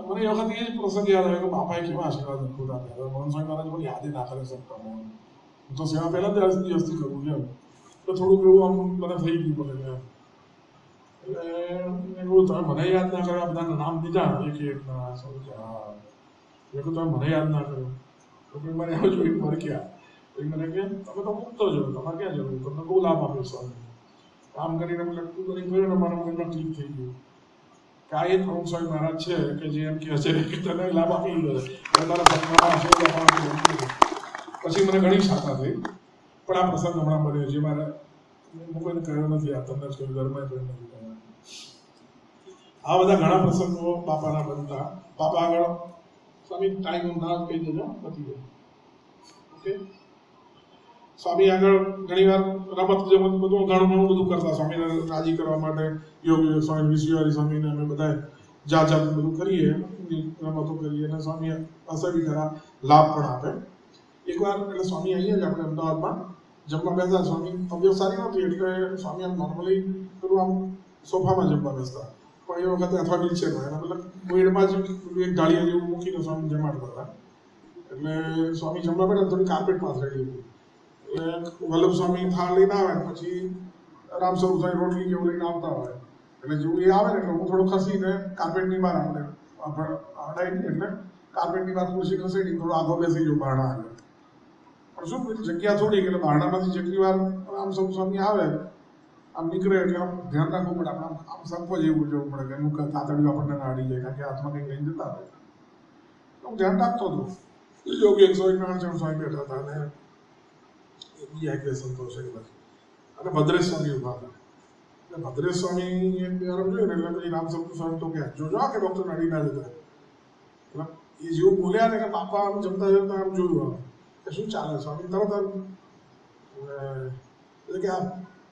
મને એ વખત એ જ પ્રસંગ યાદ આવ્યો કે બાપાએ કેવા આશીર્વાદ અદભુત આપ્યા. મહંત સ્વામી મહારાજ પણ યાદ ના કરી શકતા. હું તો સેવા પહેલા દિવસથી કરું છું, તો થોડુંક એવું આમ મને થઈ ગયું મને. એટલે એવું તમે મને યાદ ના કર્યો, બધાના નામ દીધા એક-એકના. એ તો તમે મને યાદ ના કર્યો તો પછી મને એવું જોયું મારે ક્યાં. મને કે તમે તો મુક્ત છો, તમારે ક્યાં જરૂર, તમને બહુ લાભ આપ્યો સ્વામી. કામ કરીને લટકું કરીને ગયો ને મારા મગજમાં ક્લિક થઈ ગયું કે આ એ પ્રમુખ સ્વામી મહારાજ છે કે જે એમ કહે છે કે તને લાભ આપી દીધો છે. પછી મને ઘણી શાખા થઈ. પણ આ પ્રસંગ હમણાં બન્યો જે મારે હું કોઈને કહ્યો નથી, આ તમને જ કહ્યું, ઘરમાં કોઈ નથી કહ્યું. આ બધા ઘણા પ્રસંગો બાપાના બનતા. બાપા આગળ સ્વામી ટાઈમ ના કહી દેજો, નથી ગયો. ઓકે. સ્વામી આગળ ઘણીવાર રમત જમત બધું ઘણું બધું કરતા. સ્વામીને રાજી કરવા માટે યોગ સ્વામી વિશ્વવારી સ્વામીને અમે બધા જાત બધું કરીએ, રમતો કરીએ, અને સ્વામી અસર ખરા લાભ પણ આપે. એકવાર એટલે સ્વામી અહીંયા જ આપણે અમદાવાદમાં જમવા બેસતા. સ્વામી તબિયત સારી નહોતી એટલે સ્વામી આમ નોર્મલી પેલું આમ સોફામાં જમવા બેસતા, પણ એ વખતે અથવા વ્હીલચેરમાં એના મતલબ બેડમાં જ એક ઢાળિયા જેવું મૂકીને સ્વામી જમાડતા હતા. એટલે સ્વામી જમવા બેઠા થોડી કાર્પેટ પાથરેલી હતી. વલ્લભ સ્વામી થાળ લઈને આવે, પછી રામ સ્વરૂપ સ્વામી રોટલી જેવું લઈને આવતા હોય. એટલે જેવું એ આવે ને એટલે હું થોડો ખસીને કાર્પેટની બહાર આપણે હડાઈ, એટલે કાર્પેટની બહાર ખુરશી ખસેડી થોડો આગો બેસી ગયો બારણા આગળ. પણ શું જગ્યા થોડી, એટલે બારણામાંથી જેટલી વાર રામ સ્વરૂપ સ્વામી આવે આમ નીકળે એટલે આમ ધ્યાન રાખવું પડે. આપણે આમ સંપો જેવું જવું પડે કે એનું તાતડિયું આપણને ના અડી જાય, કારણ કે હાથમાં કંઈક લઈને જતા હોય. હું ધ્યાન રાખતો હતો. યોગી 199 સ્વામી બેઠા હતા, અને બીજા એક સંતોષ અને ભદ્રેશ સ્વામી ઉભા હતા. એટલે ભદ્રેશ સ્વામી આરંભ જોયું ને એટલે પછી રામ સ્વરૂપ સ્વામી તો કે જોજો કે ડૉક્ટર અડી ના જતા. એટલે એ જેવું બોલ્યા ને કે બાપા આમ જમતા જમતા આમ જોયું કે શું ચાલે સ્વામી તરત આમ એટલે કે આ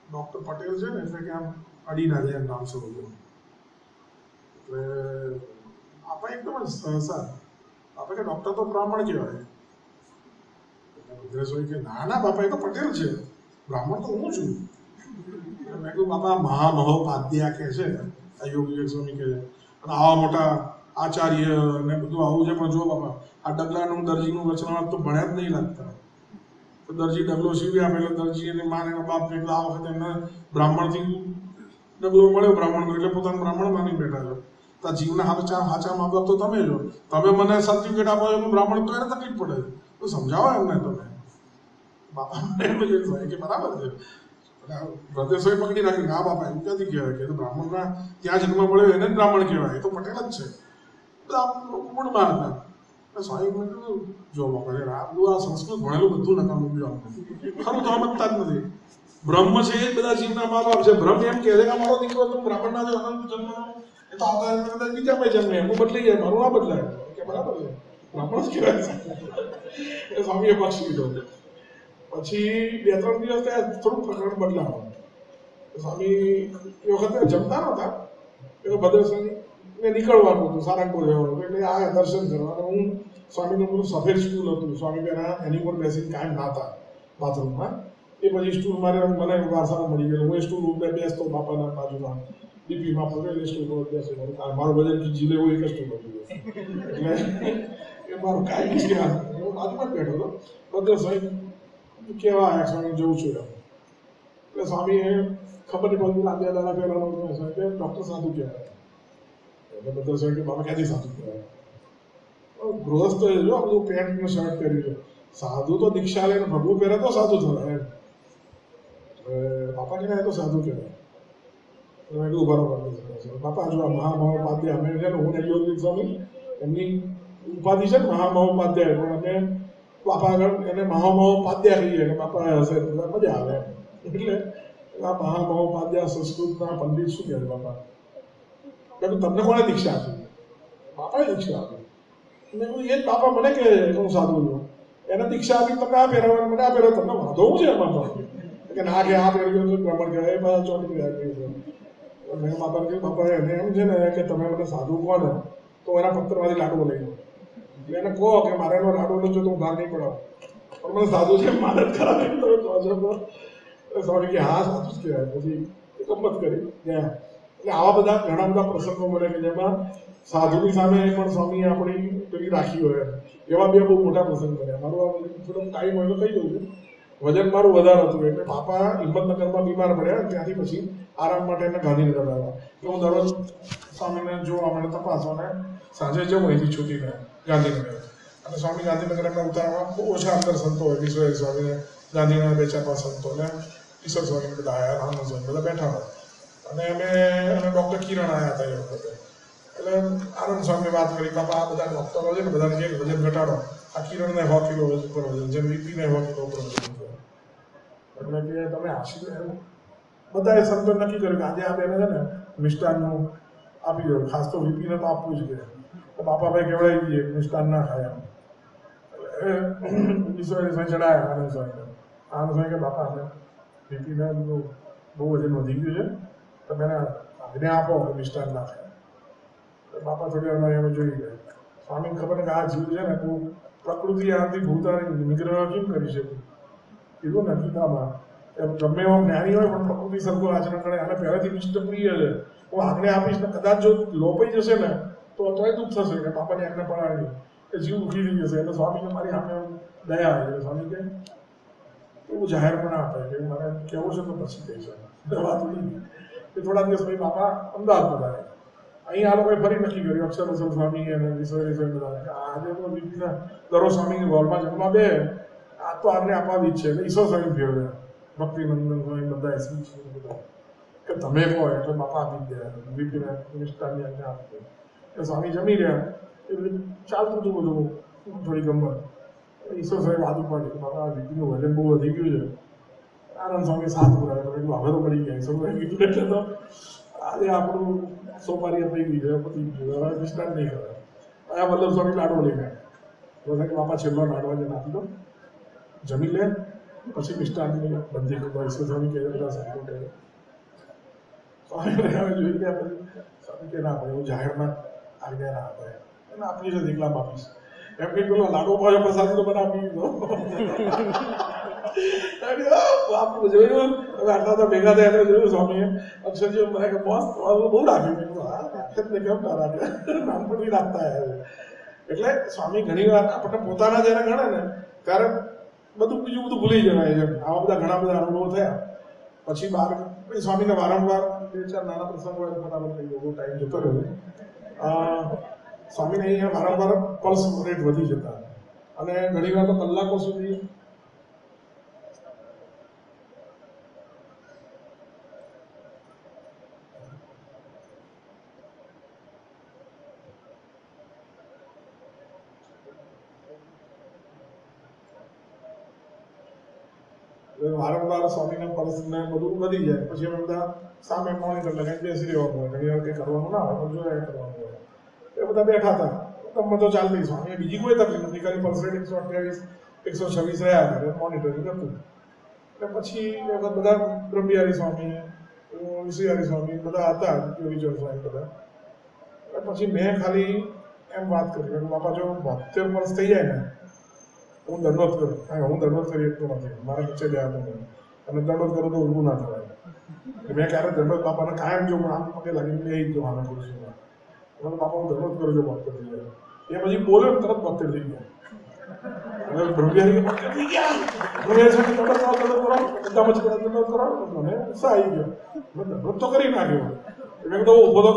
ડૉક્ટર પટેલ છે ને એટલે કે આમ અડી ના જાય એમ નામ શરૂ કર્યું એટલે આપણે એકદમ સહસા આપણે કે ડૉક્ટર તો બ્રાહ્મણ કહેવાય ભદ્રેશ્વરી કે ના ના બાપા એ તો પટેલ છે બ્રાહ્મણ તો હું છું મેં કહ્યું બાપા મહામહોપાધ્યાય કહે છે આ યોગ વિવેક સ્વામી કહે છે અને આવા મોટા આચાર્ય ને બધું આવું છે પણ જો બાપા આ ડગલાનું દરજીનું વચનાવત તો ભણ્યા જ નહીં લાગતા તો દરજી ડગલો સીવી આપે એટલે દરજી અને માને બાપ એટલે આ વખતે એમને બ્રાહ્મણથી ડગલો મળ્યો બ્રાહ્મણ એટલે પોતાનું બ્રાહ્મણ માની બેઠા છો તો જીવના હાચા મા બાપ તો તમે છો તમે મને સર્ટિફિકેટ આપો છો બ્રાહ્મણ તો એને તકલીફ પડે તો સમજાવો એમને તમે બાપા એમ જ કે બરાબર છે ભદ્રેશ્વરી પકડી રાખી ના બાપા એમ ક્યાંથી કહેવાય કે બ્રાહ્મણના ત્યાં જન્મ મળ્યો એને જ બ્રાહ્મણ કહેવાય એ તો પટેલ જ છે મૂળ મારતા સ્વામી મેં કીધું જો બાપા આ બધું આ સંસ્કૃત ભણેલું બધું નકામું ગયું ખરું તો સમજતા જ નથી બ્રહ્મ છે એ જ બધા જીવના મા બાપ છે બ્રહ્મ એમ કહે છે કે મારો દીકરો તો બ્રાહ્મણના જો અનંત જન્મ એ તો આવતા કદાચ બીજા ભાઈ જન્મે હું બદલી જાય મારું ના બદલાય કે બરાબર છે બ્રાહ્મણ જ કહેવાય એ સ્વામીએ પક્ષ લીધો પછી 2-3 દિવસ ત્યાં થોડું પ્રકરણ બદલાવ સ્વામી એ વખતે જમતા નહોતા એ ભદ્રેશ્વરી ને નીકળવાનું હતું સારંગપુર જવાનું એટલે આ દર્શન કરવા હું સ્વામીનું બધું સફેદ સ્ટૂલ હતું સ્વામી બેના એની ઉપર બેસીને કાયમ નાતા બાથરૂમમાં એ પછી સ્ટૂલ મારે મને વારસામાં મળી ગયેલું હું એ સ્ટૂલ ઉપર બેસતો બાપાના બાજુમાં ડીપીમાં પકડે એ સ્ટૂલ ઉપર બેસે મારું વજન ખીચી લેવું એક સ્ટૂલ હતું એટલે એ મારું કાંઈ છે હું બાજુમાં જ બેઠો હતો ભદ્રેશ્વરી કેવા આવ્યા સ્વામી જોઉં છું એટલે સ્વામી એ ખબર નહીં પડતી લાગ્યા દાદા પહેલાનો ડૉક્ટર સાધુ કહેવાય એટલે ભદ્રેશ્વરી કે બાબા ક્યાંથી સાધુ કહેવાય ગૃહસ્થ જો આ બધું પેન્ટ શર્ટ પહેર્યું છે સાધુ તો દીક્ષા લઈને ભગવું પહેરે તો સાધુ થવાય એમ બાપા કહેવાય તો સાધુ કહેવાય મેં કીધું બરાબર બાપા જો આ મહામહોપાધ્યાય અમે છે ને હું યોગ સ્વામી એમની ઉપાધિ છે ને મહામહોપાધ્યાય પણ અમે બાપા આગળ એને મહામહોપાધ્યાય કહીએ કે બાપા હશે મજા આવે એટલે આ મહામહોપાધ્યાય સંસ્કૃતના પંડિત શું કહે બાપા તમને કોને દીક્ષા આપી બાપાએ દીક્ષા આપી મેં કહ્યું એ જ બાપા મને કહે હું સાધુ છું એને દીક્ષા આપી તમને આ પહેરવાનું મને આ પહેરવા તમને વાંધો હું છે એમાં કે ના કે આ પહેરવ્યો તો બ્રાહ્મણ કહેવાય એ બધા ચોટી ગયા મેં બાપાને કહ્યું બાપા એને એમ છે ને કે તમે મને સાધુ કહો ને તો એના પત્રમાંથી લાડવો લઈ લો એટલે એને કહો કે મારે એનો લાડવો લો છો તો હું ભાગ નહીં પડાવું પણ મને સાધુ છે મારે જ ખરા નહીં તમે કહો છો સ્વામી કે હા સાધુ જ કહેવાય પછી ગમત કરી ત્યાં એટલે આવા બધા ઘણા બધા પ્રસંગો મળે કે જેમાં સાધુની સામે પણ સ્વામી આપણી પેલી રાખી હોય એવા બે બહુ મોટા પ્રસંગ બન્યા મારું આ થોડો ટાઈમ હોય તો કહી દઉં છું વજન મારું વધારે હતું એટલે બાપા હિંમતનગરમાં બીમાર પડ્યા ત્યાંથી પછી આરામ માટે એને ગાંધીનગર આવ્યા તો હું દરરોજ સ્વામીને જોવા માટે તપાસો અને સાંજે જવું અહીંથી છૂટીને ગાંધીનગર અને સ્વામી ગાંધીનગર એમને ઉતારવામાં બહુ ઓછા અંદર સંતો હોય વિશ્વ સ્વામીને ગાંધીનગર 2-4-5 સંતો ને ઈશ્વર સ્વામી બધા આવ્યા રામન સ્વામી બધા બેઠા હોય અને અમે ડૉક્ટર કિરણ આવ્યા હતા એ વખતે એટલે આનંદ સ્વામી વાત કરી બાપા આ બધા ડૉક્ટરો છે ને બધાને કે વજન ઘટાડો આ કિરણને 100 કિલો ઉપર વજન જેમ વીપીને 100 કિલો ઉપર વજન એટલે કે તમે આશીર્વાદ બધાએ સંતો નક્કી કર્યું કે આજે આ બેને છે ને મિષ્ટાનનું આપી દો ખાસ તો વીપીને તો આપવું જ કે તો બાપાભાઈ કેવડાવી દઈએ મિષ્ટાન ના ખાય ઈશ્વરે ચડાયા આનંદ સ્વામી કે બાપા અમે વીપીને બહુ વજન વધી ગયું છે તમે આજ્ઞા આપો કે મિષ્ટાન ના ખાય બાપા થોડી વાર અમે જોઈ ગયા સ્વામીને ખબર કે આ જીવ છે ને તું પ્રકૃતિ આથી ભૂતાની નિગ્રહ કેમ કરી શકે કીધું ને ગીતામાં ગમે એવો જ્ઞાની હોય પણ પ્રકૃતિ સરખું આચરણ કરે અને પહેલાથી ઇષ્ટ પ્રિય છે હું આજ્ઞા આપીશ ને કદાચ જો લોપાઈ જશે ને તો તોય દુઃખ થશે કે બાપાની આજ્ઞા પડાવી એ જીવ દુઃખી થઈ જશે એટલે સ્વામીને મારી સામે દયા આવી સ્વામી કે એવું જાહેર પણ આપે કે મારે કેવું છે તો પછી કહી શકે વાત એ થોડા દિવસ પછી બાપા અમદાવાદ બધા અહીં આ લોકોએ ફરી નક્કી કર્યું અક્ષર અસલ સ્વામી અને વિશ્વ બધા આજે તો બીજીના દરરોજ સ્વામીની હોલમાં જમવા બે આ તો આને અપાવી જ છે એટલે ઈશ્વર સ્વામી ફેરવે ભક્તિનંદન સ્વામી બધા એસી બધા કે તમે કહો એટલે બાપા આપી જ દે વીપીને મિષ્ટાનની આજ્ઞા આપી દે એટલે સ્વામી જમી રહ્યા એ બધું ચાલતું હતું બધું થોડી ગમત ઈશ્વર સ્વામી વાત ઉપાડી બાપા વીપીનું વજન બહુ વધી ગયું છે આનંદ સ્વામી સાથ પુરાવે તો એટલું હવે તો પડી ગયા ઈશ્વર સ્વામી કીધું એટલે તો આજે આપણું સોપારી અપાઈ ગઈ છે પતી ગયું હવે મિષ્ટાન નહીં કરે આ વલ્લભ સ્વામી લાડવો લઈ ગયા. બોલે કે બાપા છેલ્લો લાડવા જઈને આપી દો, જમી લે, પછી મિષ્ટાનની બંધી કરો. સ્વામી કહે બધા સારું કહે. સ્વામી જોઈ ગયા પછી સ્વામી કે ના ભાઈ હું જાહેરમાં આજ્ઞા ના આપે એને આપી છે દીકલામાં આપીશ. એમ કે પેલો લાડવો પાછો પ્રસાદ તો મને આપી દીધો. બાપુ જોયું હવે આટલા તો ભેગા થયા જોયું સ્વામીએ અક્ષરજી મને કે બોસ બહુ રાખ્યું. ને કેમ ના રાખે, નાનપણથી રાખતા એટલે સ્વામી ઘણી વાર આપણને પોતાના જયારે ગણે ને ત્યારે બધું બીજું બધું ભૂલી જવાય છે. આવા બધા ઘણા બધા અનુભવો થયા. પછી બાર સ્વામીને વારંવાર 2-4 નાના પ્રસંગ હોય ફટાફટ થઈ ગયો, બહુ ટાઈમ જતો રહ્યો. સ્વામીને અહીંયા વારંવાર પલ્સ રેટ વધી જતા અને ઘણી વાર તો કલાકો સુધી વારંવાર સ્વામીના પલ્સને બધું વધી જાય. પછી અમે બધા સામે મોનિટર લગાવી બેસી રહેવાનું હોય. ઘણી વાર કંઈ કરવાનું ના હોય પણ જોયા કરવાનું હોય. એ બધા બેઠા હતા, તમે તો ચાલતી. સ્વામીએ બીજી કોઈ તકલીફ નથી કરી. પલ્સ રેટ 128-126 રહ્યા કરે, મોનિટરિંગ હતું. એટલે પછી એ વખત બધા બ્રહ્મવિહારી સ્વામી, વિષયહારી સ્વામી બધા હતા, યોગીચર સ્વામી બધા. એટલે પછી મેં ખાલી એમ વાત કરી કે બાપા જો 72 પલ્સ થઈ જાય ને હું દંડવત કરું. હું દંડવત કરી શકતો નથી, મારા નીચે બે હાથ નહીં અને દંડવત કરું તો ઊભું ના થવાય. મેં ક્યારે દંડવત બાપાને કાયમ જો આમ પગે લાગીને લઈ જ જવાના ખુરશીમાં. બાપા હું દંડવત કરું છું 72 થઈ જાય. એ પછી બોલ્યો ને તરત 72 થઈ ગયા. હવે બ્રહ્મવિહારી 72 થઈ ગયા. દંડવત કરો મને ઉત્સાહ આવી ગયો. મેં દંડવત તો કરી નાખ્યો. મેં તો ઊભો તો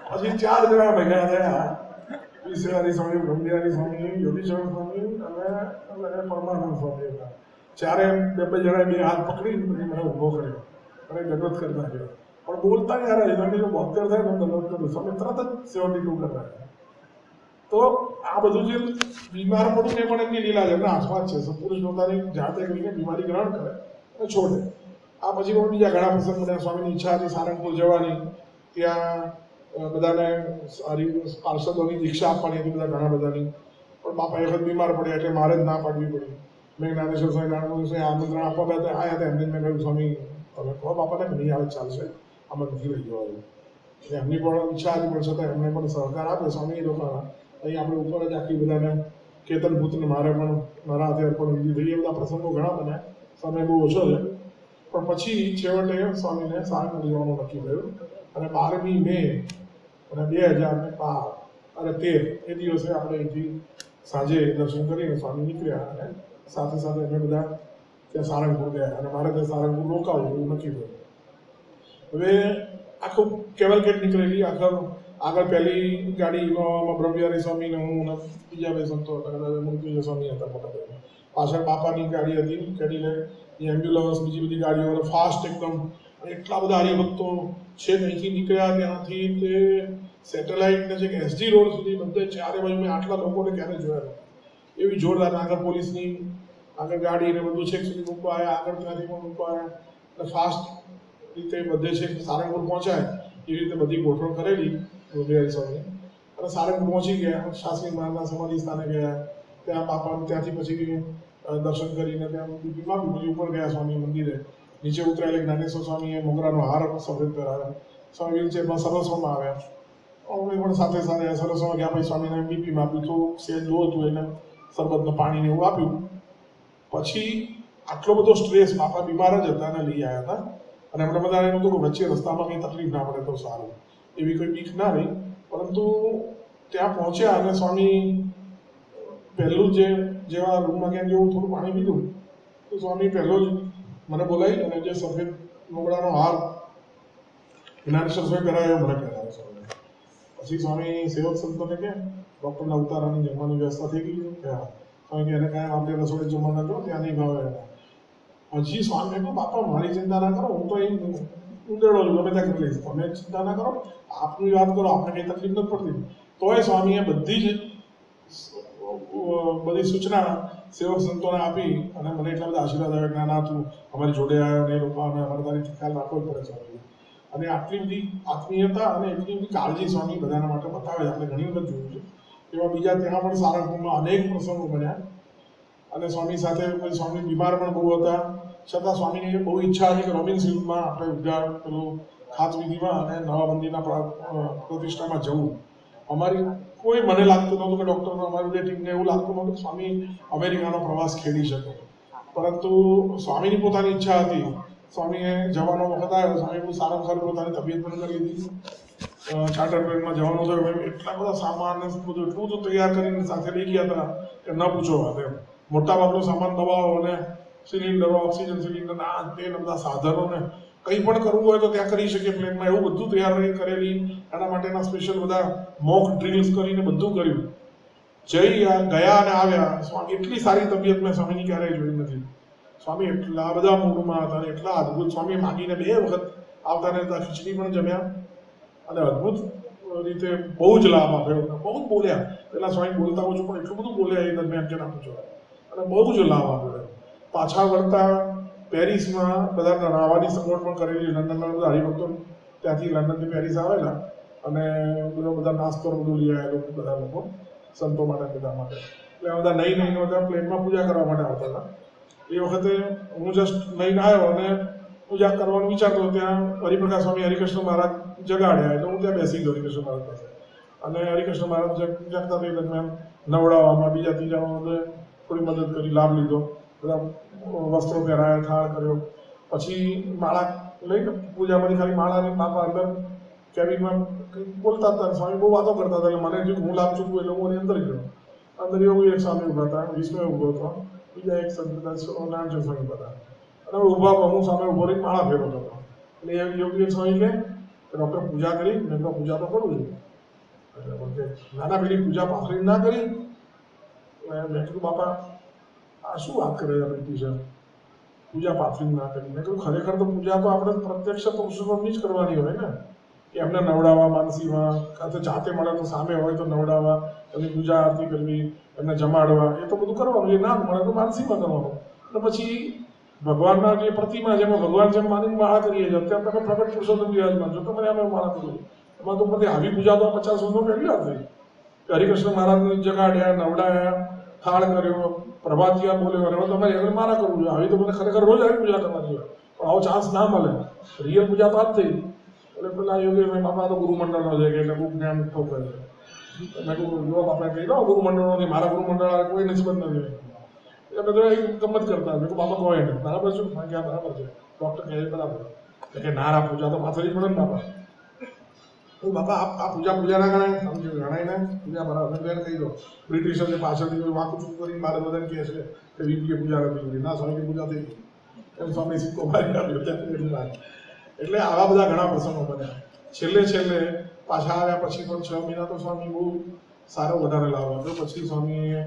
પછી 4 જણા ભેગા થયા. વિષયહારી સ્વામી, બ્રહ્મવિહારી સ્વામી, યોગીચર સ્વામી અને પરમાનંદ સ્વામી હતા. ચારે બે જણાએ બે હાથ પકડી પછી મને ઊભો કર્યો અને દંડવત કરી નાખ્યો. પણ બોલતા યાર એનાથી જો 72 થાય ને દંડવત કરું. સ્વામી તરત જ 72 કરી નાખ્યા. તો આ બધું જે બીમાર પડું ને પણ એમની લીલા છે, એમના હાથમાં જ છે. પુરુષ પોતાની જાતે કરીને બીમારી ગ્રહણ કરે અને છોડે. આ પછી પણ બીજા ઘણા પ્રસંગ બન્યા. સ્વામીની ઈચ્છા હતી સારંગપુર જવાની, ત્યાં બધાને પાર્ષદોની દીક્ષા આપવાની હતી, બધા ઘણા બધાની. પણ બાપા એક વખત બીમાર પડ્યા એટલે મારે જ ના પાડવી પડી. મેં જ્ઞાનેશ્વર સ્વામી નારાયણ આમંત્રણ આપવા ગયા હતા, આવ્યા હતા. એમને મેં કહ્યું સ્વામી તમે કહો બાપાને કે નહીં આવે ચાલશે, આમાં નથી લઈ જવાનું. એમની પણ ઈચ્છા હતી પણ છતાં એમને પણ સહકાર આપે સ્વામી એ લોકોના. અહીં આપણે ઉપર જ આખી બધાને કેતન ભૂતને મારે પણ મારા હાથે અર્પણ વિધિ થઈ. એ બધા પ્રસંગો ઘણા બન્યા. સમય બહુ ઓછો છે પણ પછી છેવટે સ્વામીને સારંગપુર જવાનું નક્કી થયું અને 12મી મે અને 2013 એ દિવસે આપણે અહીંથી સાંજે દર્શન કરીને સ્વામી નીકળ્યા અને સાથે સાથે અમે બધા ત્યાં સારંગપુર ગયા અને મારે ત્યાં સારંગપુર રોકાવું એવું નક્કી થયું. હવે આખું કેવલકેટ નીકળેલી. આગળ પહેલી ગાડી ઇનોવામાં બ્રહ્મવિહારી સ્વામીને હું અને બીજા બે સંતો હતા, મૂર્તિજય સ્વામી હતા મોટા ભાઈ. પાછળ બાપાની ગાડી હતી કેડીલેક, એમ્બ્યુલન્સ, બીજી બધી ગાડીઓ ફાસ્ટ એકદમ. એટલા બધા હરિભક્તો છે. અહીંથી નીકળ્યા ત્યાંથી તે સેટેલાઇટ ને છે એસજી રોડ સુધી બધે ચારે બાજુ મેં આટલા લોકોને ક્યારે જોયા નથી. એવી જોરદાર. આગળ પોલીસની આગળ ગાડી ને બધું છેક સુધી મૂકવા આવ્યા, આગળ ત્યાંથી પણ મૂકવા આવ્યા અને ફાસ્ટ રીતે બધે છે સારંગપુર પહોંચાય એવી રીતે બધી ગોઠવણ કરેલી બ્રહ્મવિહારી સ્વામી. અને સારંગપુર પહોંચી ગયા. શાસ્ત્રી મહારાજના સમાધિ સ્થાને ગયા, ત્યાં બાપાને ત્યાંથી પછી દર્શન કરીને ત્યાં બીપીમાં પછી ઉપર ગયા સ્વામી મંદિરે. નીચે ઉતરાયેલે જ્ઞાનેશ્વર સ્વામીએ મોગરાનો હાર સફેદ પહેરાવ્યો. સ્વામી વ્હીલચેરમાં સરસવામાં આવ્યા. અમે પણ સાથે સાથે સરસમાં ગયા. પછી સ્વામીને બીપીમાં આપ્યું, થોડું સેજ લો હતું એને શરબતનું પાણીને એવું આપ્યું. પછી આટલો બધો સ્ટ્રેસ, બાપા બીમાર જ હતા અને લઈ આવ્યા હતા અને અમને બધા એમ હતું કે વચ્ચે રસ્તામાં કંઈ તકલીફ ના પડે તો સારું, એવી કોઈ બીક ના રહી. પરંતુ ત્યાં પહોંચ્યા અને સ્વામી પહેલું જેવા રૂમમાં ગયા જેવું થોડું પાણી પીધું તો સ્વામી પહેલો જ મને બોલાવી અને જે સફેદ મોગરાનો હાર જ્ઞાનેશ્વર સ્વામી પહેરાવ્યો મને પહેરાવ્યો સ્વામી. પછી સ્વામી સેવક સંતોને કે ડૉક્ટરના ઉતારાની જમવાની વ્યવસ્થા થઈ ગઈ છે કે સ્વામી કે એને કાંઈ આપણે રસોડે જમવાના કરો ત્યાં નહીં ભાવે. પછી સ્વામી કહ્યું બાપા મારી ચિંતા ના કરો, હું તો અહીં ઉંદેડો છું, ગમે ત્યાં કરી લઈશ, તમે ચિંતા ના કરો, આપની વાત કરો, આપણે કંઈ તકલીફ નથી પડતી. તોય સ્વામીએ બધી સૂચના સેવક સંતોને આપી અને મને એટલા બધા આશીર્વાદ આવ્યા કે ના તું અમારી જોડે આવ્યો ને એ લોકો અમારે તારી ખ્યાલ રાખવો જ પડે સ્વામી. અને આટલી બધી આત્મીયતા અને એટલી બધી કાળજી સ્વામી બધાના માટે બતાવે. આપણે ઘણી વખત જોયું છે એવા બીજા ત્યાં પણ સારંગપુરમાં અનેક પ્રસંગો બન્યા. અને સ્વામી સાથે કોઈ સ્વામી બીમાર પણ બહુ હતા, છતાં સ્વામીની બહુ ઈચ્છા હતી કે રોબિન સિલ્કમાં આપણે ઉદ્યાન પેલું ખાસ વિધિમાં અને નવા મંદિરના પ્રતિષ્ઠામાં જવું. અમારી કોઈ મને લાગતું નહોતું કે ડૉક્ટરનો અમારી બધી ટીમને એવું લાગતું નહોતું કે સ્વામી અમેરિકાનો પ્રવાસ ખેડી શકે. પરંતુ સ્વામીની પોતાની ઈચ્છા હતી. સ્વામીએ જવાનો વખત આવ્યો, સ્વામી બહુ સારામાં સારું પોતાની તબિયત પણ કરી લીધી. ચાર્ટર પ્લેનમાં જવાનું થયું, એટલા બધા સામાન બધું એટલું બધું તૈયાર કરીને સાથે લઈ ગયા હતા કે ન પૂછો વાત એમ. મોટા ભાગનો સામાન, દવાઓ અને સિલિન્ડરો, ઓક્સિજન સિલિન્ડર, આ તે બધા સાધનો ને કંઈ પણ કરવું હોય તો ત્યાં કરી શકીએ પ્લેનમાં, એવું બધું તૈયાર કરેલી. એના માટેના સ્પેશિયલ બધા મોક ડ્રિલ્સ કરીને બધું કર્યું. ગયા અને આવ્યા. સ્વામી એટલી સારી તબિયત મેં સ્વામીની ક્યારેય જોઈ નથી. સ્વામી એટલા બધા મૂડમાં હતા, એટલા અદભુત. સ્વામી માગીને 2 વખત આવતા રહેતા, ખીચડી પણ જમ્યા અને અદભુત રીતે બહુ જ લાભ આપ્યો. બહુ જ બોલ્યા. પેલા સ્વામી બોલતા ઓછું પણ એટલું બધું બોલ્યા એ દરમિયાન કે ના પૂછો. અને બહુ જ લાભ આપ્યો. પાછા વળતા પેરિસમાં બધા નાવાની સગવડ પણ કરેલી. લંડનના બધા હરિભક્તો ત્યાંથી લંડનથી પેરિસ આવેલા અને બધા નાસ્તો બધું લઈ આવેલો બધા લોકો, સંતો માટે બધા માટે. એટલે બધા નહીં હતા, પ્લેનમાં પૂજા કરવા માટે આવતા હતા. એ વખતે હું જસ્ટ લઈને આવ્યો અને પૂજા કરવાનું વિચારતો, ત્યાં હરિપ્રકાશ સ્વામી હરિકૃષ્ણ મહારાજ જગાડ્યા. એટલે હું ત્યાં બેસી ગયો હરિકૃષ્ણ મહારાજ પાસે. અને હરિકૃષ્ણ મહારાજ જગતા તે દરમિયાન નવડાવવામાં, બીજા ત્રીજામાં થોડી મદદ કરી, લાભ લીધો. બધા વસ્ત્રો પહેરાયા, થાળ કર્યો. પછી માળા લઈને પૂજામાંથી ખાલી માળાની બાપા અંદર કેબિનમાં બોલતા હતા. સ્વામી બહુ વાતો કરતા હતા. એટલે મને જો હું લાભ ચૂકવું એટલે હું અંદર ગયો. અંદર યોગી એક સ્વામી ઉભા હતા, વિષ્ણુ ઉભો હતો, બીજા એક નારાયણ સ્વામી ઉભા હતા. અને ઉભા હું સામે ઉભો રહી માળા ફેરવતો હતો. એટલે યોગી એક સ્વામી કે ડૉક્ટર પૂજા કરી? મેં કહ્યું પૂજા તો કરું છું. એટલે બોલતે નાના પેલી પૂજા પાથરી ના કરી? મેં કીધું બાપા આ શું વાત કરે છે બેટી છે, પૂજા પાથરી ના કરી? મેં કહ્યું ખરેખર તો પૂજા તો આપણે પ્રત્યક્ષ પુરુષોત્તમની જ કરવાની હોય ને. એમને નવડાવવા માનસીમાં, કાં તો જાતે મળે તો સામે હોય તો નવડાવવા, એમની પૂજા આરતી કરવી, એમને જમાડવા, એ તો બધું કરવાનું. એ ના મળે તો માનસીમાં કરવાનું. અને પછી ભગવાનના જે પ્રતિમા જેમાં ભગવાન જેમ માનીને માળા કરીએ છીએ, અત્યારે તમે પ્રગટ પુરુષોત્તમ બિરાજમાન છો, તો મને અમે માળા કરું. એમાં તો પછી આવી પૂજા તો 50 વર્ષનો પહેલી વાર થઈ. હરિકૃષ્ણ મહારાજને જગાડ્યા, નવડાયા, થાળ કર્યો, પ્રભાતિયા બોલ્યો, અને તમારે એમને માળા કરવું જોઈએ. આવી તો મને ખરેખર રોજ આવી પૂજા કરવાની હોય, પણ આવો ચાન્સ ના મળે. રિયલ પૂજા તો આ જ થઈ. એટલે પેલા યોગી બાપા તો ગુરુમંડળનો છે કે એટલે બહુ જ્ઞાન ઠોકે છે. મેં કહ્યું યુવા બાપાએ કહી દો ગુરુમંડળોની, મારા ગુરુમંડળ કોઈ નિસ્બત નથી. એટલે બધા એક ગમત કરતા. મેં કહું બાપા કહો એને બરાબર છું? ક્યાં બરાબર છે? ડૉક્ટર કહે બરાબર. કે ના પૂજા તો પાથરી પડે ને બાપા. બાપા આ પૂજા ના ગણાય? સમજો ગણાય ને પૂજા બરાબર. એને કહી દો બ્રિટિશોને પાછળથી વાંકું ચૂક કરીને મારે બધાને કહે છે કે વીપીએ પૂજા નથી કરી. ના સ્વામી પૂજા થઈ ગઈ એમ સ્વામી સિક્કો મારી આપ્યો. એટલે આવા બધા ઘણા પ્રસંગો બન્યા. છેલ્લે પાછા આવ્યા પછી પણ 6 મહિના તો સ્વામી બહુ સારો વધારે લાભ આપ્યો. પછી સ્વામીએ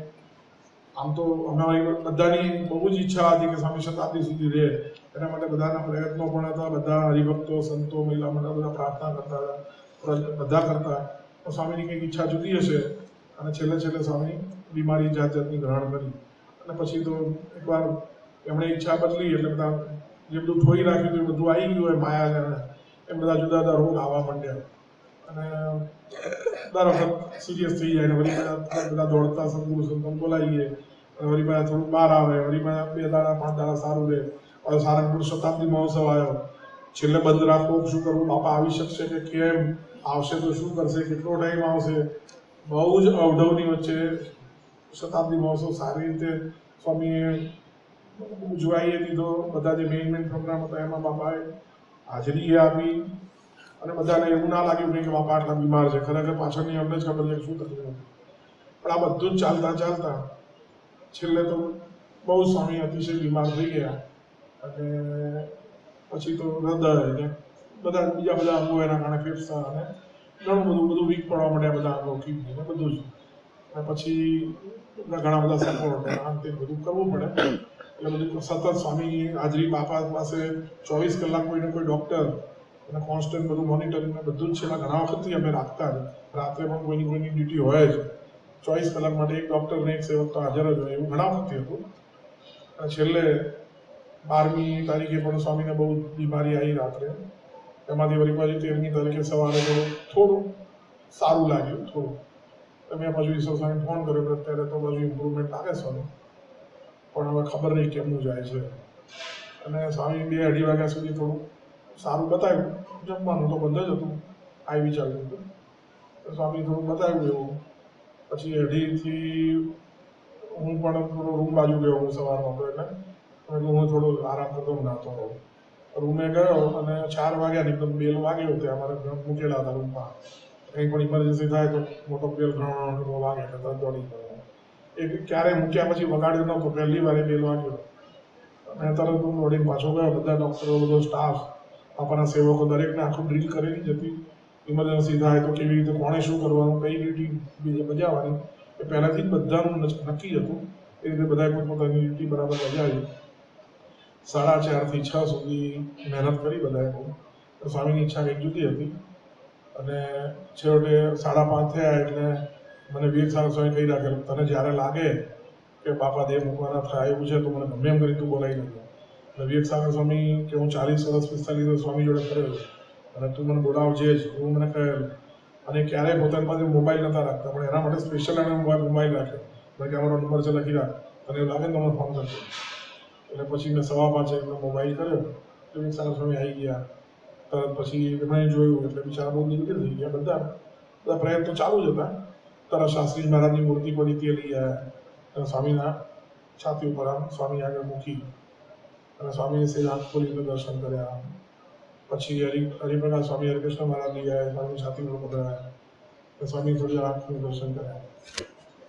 આમ તો અમારી બધાની બહુ જ ઈચ્છા હતી કે સ્વામી શતાબ્દી સુધી રહે. એના માટે બધાના પ્રયત્નો પણ હતા. બધા હરિભક્તો, સંતો, મહિલા મંડળ બધા પ્રાર્થના કરતા હતા, બધા કરતા. તો સ્વામીની કંઈક ઈચ્છા જુદી હશે. અને છેલ્લે સ્વામી બીમારી જાતની ગ્રહણ કરી. અને પછી તો એકવાર એમણે ઈચ્છા બદલી એટલે બધા જે બધું ઠોઈ રાખ્યું હતું એ બધું આવી ગયું હોય માયા, એમ બધા જુદા જુદા રોગ આવવા માંડ્યા. અને દર વખત સિરિયસ થઈ જાય. અને વળી બધા દોડતા સદગુરુ સંતો બોલાવીએ, વળી પાછા થોડું બહાર આવે, વળી પાછા 2 દાડા 5 દાડા સારું રહે. હવે સારંગપુર શતાબ્દી મહોત્સવ આવ્યો, છેલ્લે બંધ રાખવું, શું કરવું? બાપા આવી શકશે કે કેમ? આવશે તો શું કરશે? કેટલો ટાઈમ આવશે? બહુ જ અવઢવની વચ્ચે શતાબ્દી મહોત્સવ સારી રીતે સ્વામીએ ઉજવાઈએ દીધો. બધા જે મેઇન પ્રોગ્રામ હતા એમાં બાપાએ હાજરી આપી. અને બધાને એવું ના લાગ્યું કે બાપા આટલા બીમાર છે. ખરેખર પાછળની અમને જ ખબર છે કે શું તકલીફ હતી. પણ આ બધું જ ચાલતા છેલ્લે તો બહુ સ્વામી અતિશય બીમાર થઈ ગયા. અને પછી તો હૃદય ને બીજા બધા અંગો એના કારણે ફેફસા અને ઘણું બધું વીક પડવા માંડ્યા બધા અંગો, કિડની ને બધું જ. અને પછી ઘણા બધા સપોર્ટ આમ તે બધું કરવું પડે. એટલે બધું સતત સ્વામી હાજરી બાપા પાસે 24 કલાક કોઈને કોઈ ડૉક્ટર અને કોન્સ્ટન્ટ બધું મોનિટરિંગ બધું જ છેલ્લા ઘણા વખતથી અમે રાખતા જ. રાત્રે પણ કોઈની ડ્યુટી હોય જ. 24 કલાક માટે એક ડૉક્ટર ને એક સેવક તો હાજર જ હોય, એવું ઘણા વખતથી હતું. અને છેલ્લે 12મી તારીખે પણ સ્વામીને બહુ બીમારી આવી રાત્રે. એમાંથી વળી પાછી 13મી તારીખે સવારે થોડું સારું લાગ્યું થોડું. મેં પાછું ઈશ્વર સ્વામીને ફોન કર્યો અત્યારે તો પાછું ઇમ્પ્રુવમેન્ટ લાગે છે, પણ હવે ખબર નહીં કેમનું જાય છે. અને સ્વામી 2-2:30 વાગ્યા સુધી થોડું સારું બતાવ્યું. જમવાનું તો બંધ જ હતું, આવી ચાલતું હતું. સ્વામી થોડું બતાવ્યું એવું. પછી 2:30થી હું પણ થોડો રૂમ બાજુ ગયો હું સવારમાં હતો એટલે હું થોડો આરામ કરતો નાતો રહું. રૂમે ગયો અને 4 વાગ્યા એકદમ બેલ વાગ્યો ત્યાં અમારે મૂકેલા હતા રૂમમાં. કંઈ પણ ઇમરજન્સી થાય તો મોટો બેલ ઘણો વાગે એટલે તરત દોડી ગયો. એ ક્યારેય મૂક્યા પછી વગાડ્યો નહોતો, પહેલી વાર બેલ વાગ્યો અને તરત હું દોડીને પાછો ગયો. બધા ડૉક્ટરો, બધો સ્ટાફ, આપણા સેવકો દરેકને આખું ડ્રીલ કરેલી જ હતી. ઇમરજન્સી થાય તો કેવી રીતે કોણે શું કરવાનું, કઈ ડ્યુટી બજાવવાની એ પહેલાંથી જ બધાનું નક્કી જ હતું. એ રીતે બધાએ પોતપોતાની ડ્યુટી બરાબર બજાવી. 4:30થી 6 સુધી મહેનત કરી બધાએ બહુ. સ્વામીની ઈચ્છા કંઈક જુદી હતી અને છેવટે 5:30 થયા એટલે મને વીર સાહેબ સ્વામી કહી રાખેલું, તને જ્યારે લાગે કે બાપા દેહ મૂકવાના થાય એવું છે તો મને ગમે એમ કરી તું બોલાવી લેજો. એટલે વીર સાહેબ સ્વામી કે હું 40 વર્ષ 45 વર્ષ સ્વામી જોડે ફરેલો અને તું મને બોલાવજે જ એવું મને કહેલું. અને ક્યારેય પોતાની પાસે મોબાઈલ નહોતા રાખતા, પણ એના માટે સ્પેશિયલ એને મોબાઈલ રાખ્યો. મેં કે અમારો નંબર છે લખી રાખ, તને એવું લાગે ને તો મને ફોન કરજો. એટલે પછી મેં 5:15 એમનો મોબાઈલ કર્યો તો વીર સાહેબ સ્વામી આવી ગયા. તરત પછી એમણે જોયું એટલે બિચારા બહુ દિલગીર થઈ ગયા. બધા પ્રયત્નો ચાલુ જ હતા. તરત શાસ્ત્રી મહારાજની મૂર્તિ પડી તે લઈ આવ્યા. સ્વામીના છાતી ઉપર આમ સ્વામી આગળ મૂકી અને સ્વામીએ સેજ આંખ ખોલીને દર્શન કર્યા. પછી હરિપ્રકાશ સ્વામી હરિકૃષ્ણ મહારાજ લઈ આવ્યા, સ્વામી છાતી ઉપર પકડાયા. સ્વામી થોડી આંખનું દર્શન કર્યા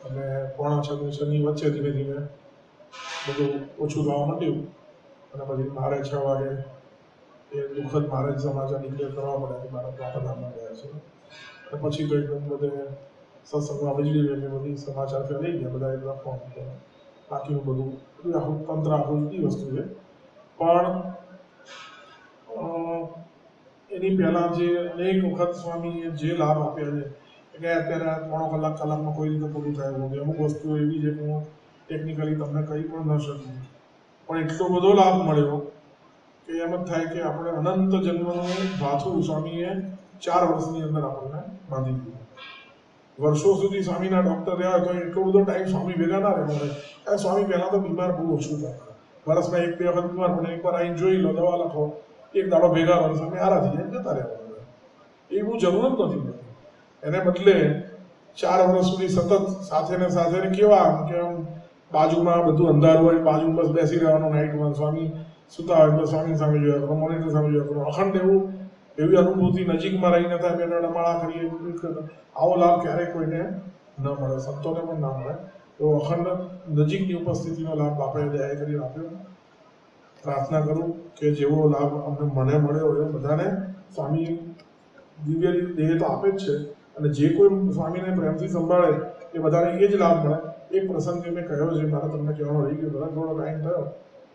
અને 5:45ની વચ્ચે ધીમે ધીમે બધું ઓછું થવા માંડ્યું. અને પછી મારે 6 વાગે એ દુઃખદ મારે જ સમાચાર ડિક્લેર કરવા પડ્યા કે મારા બાપાધામમાં ગયા છે. અને પછી તો એકદમ બધે સત્સંગમાં વીજળી એટલે બધી સમાચાર લઈ ગયા બધા એકદમ ફોન કર્યા. બાકીનું બધું આખું તંત્ર આખું જુદી વસ્તુ છે. પણ એની પહેલાં જે અનેક વખત સ્વામીએ જે લાભ આપ્યા છે કે અત્યારે 3 કલાકમાં કોઈ રીતે પૂરું થાય એવું. અમુક વસ્તુઓ એવી છે કે હું ટેકનિકલી તમને કહી પણ ન શકું, પણ એટલો બધો લાભ મળ્યો કે એમ જ થાય કે આપણે અનંત જન્મનું ભાથું સ્વામીએ 4 વર્ષની અંદર આપણને બાંધી દીધું. વર્ષો સુધી સ્વામીના ડૉક્ટર રહ્યા તો એટલો બધો ટાઈમ સ્વામી ભેગા ના રહેવો પડે. સ્વામી પહેલાં તો બીમાર બહુ ઓછું થતા, વર્ષમાં 1-2 વખત બીમાર પડે, એકવાર આવીને જોઈ લો, દવા લખો, એક દાડો ભેગા વર્ષ સ્વામી આરાથી જાય જતા રહેવા. એવું જરૂર જ નથી પડતી. એને બદલે 4 વર્ષ સુધી સતત સાથે ને કેવા આમ કે આમ બાજુમાં બધું અંધારું હોય, બાજુમાં બસ બેસી રહેવાનું નાઇટમાં, સ્વામી સુતા હોય તો સ્વામી સામે જોયા કરો, મોનિટર સામે જોયા કરો, અખંડ એવી અનુભૂતિ નજીકમાં રહીને થાય. બેટા ડમાળા કરીએ, આવો લાભ ક્યારેય કોઈને ન મળે, સંતોને પણ ના મળે. તો અખંડ નજીકની ઉપસ્થિતિનો લાભ બાપાએ દયા કરી આપ્યો. પ્રાર્થના કરું કે જેવો લાભ મને મળ્યો એ બધાને સ્વામી દિવ્ય દેહ તો આપે જ છે અને જે કોઈ સ્વામીને પ્રેમથી સંભાળે એ બધાને એ જ લાભ મળે. એક પ્રસંગ મેં કહ્યો છે, મારે તમને કહેવાનો રહી ગયો, બધા થોડો ટાઈમ થયો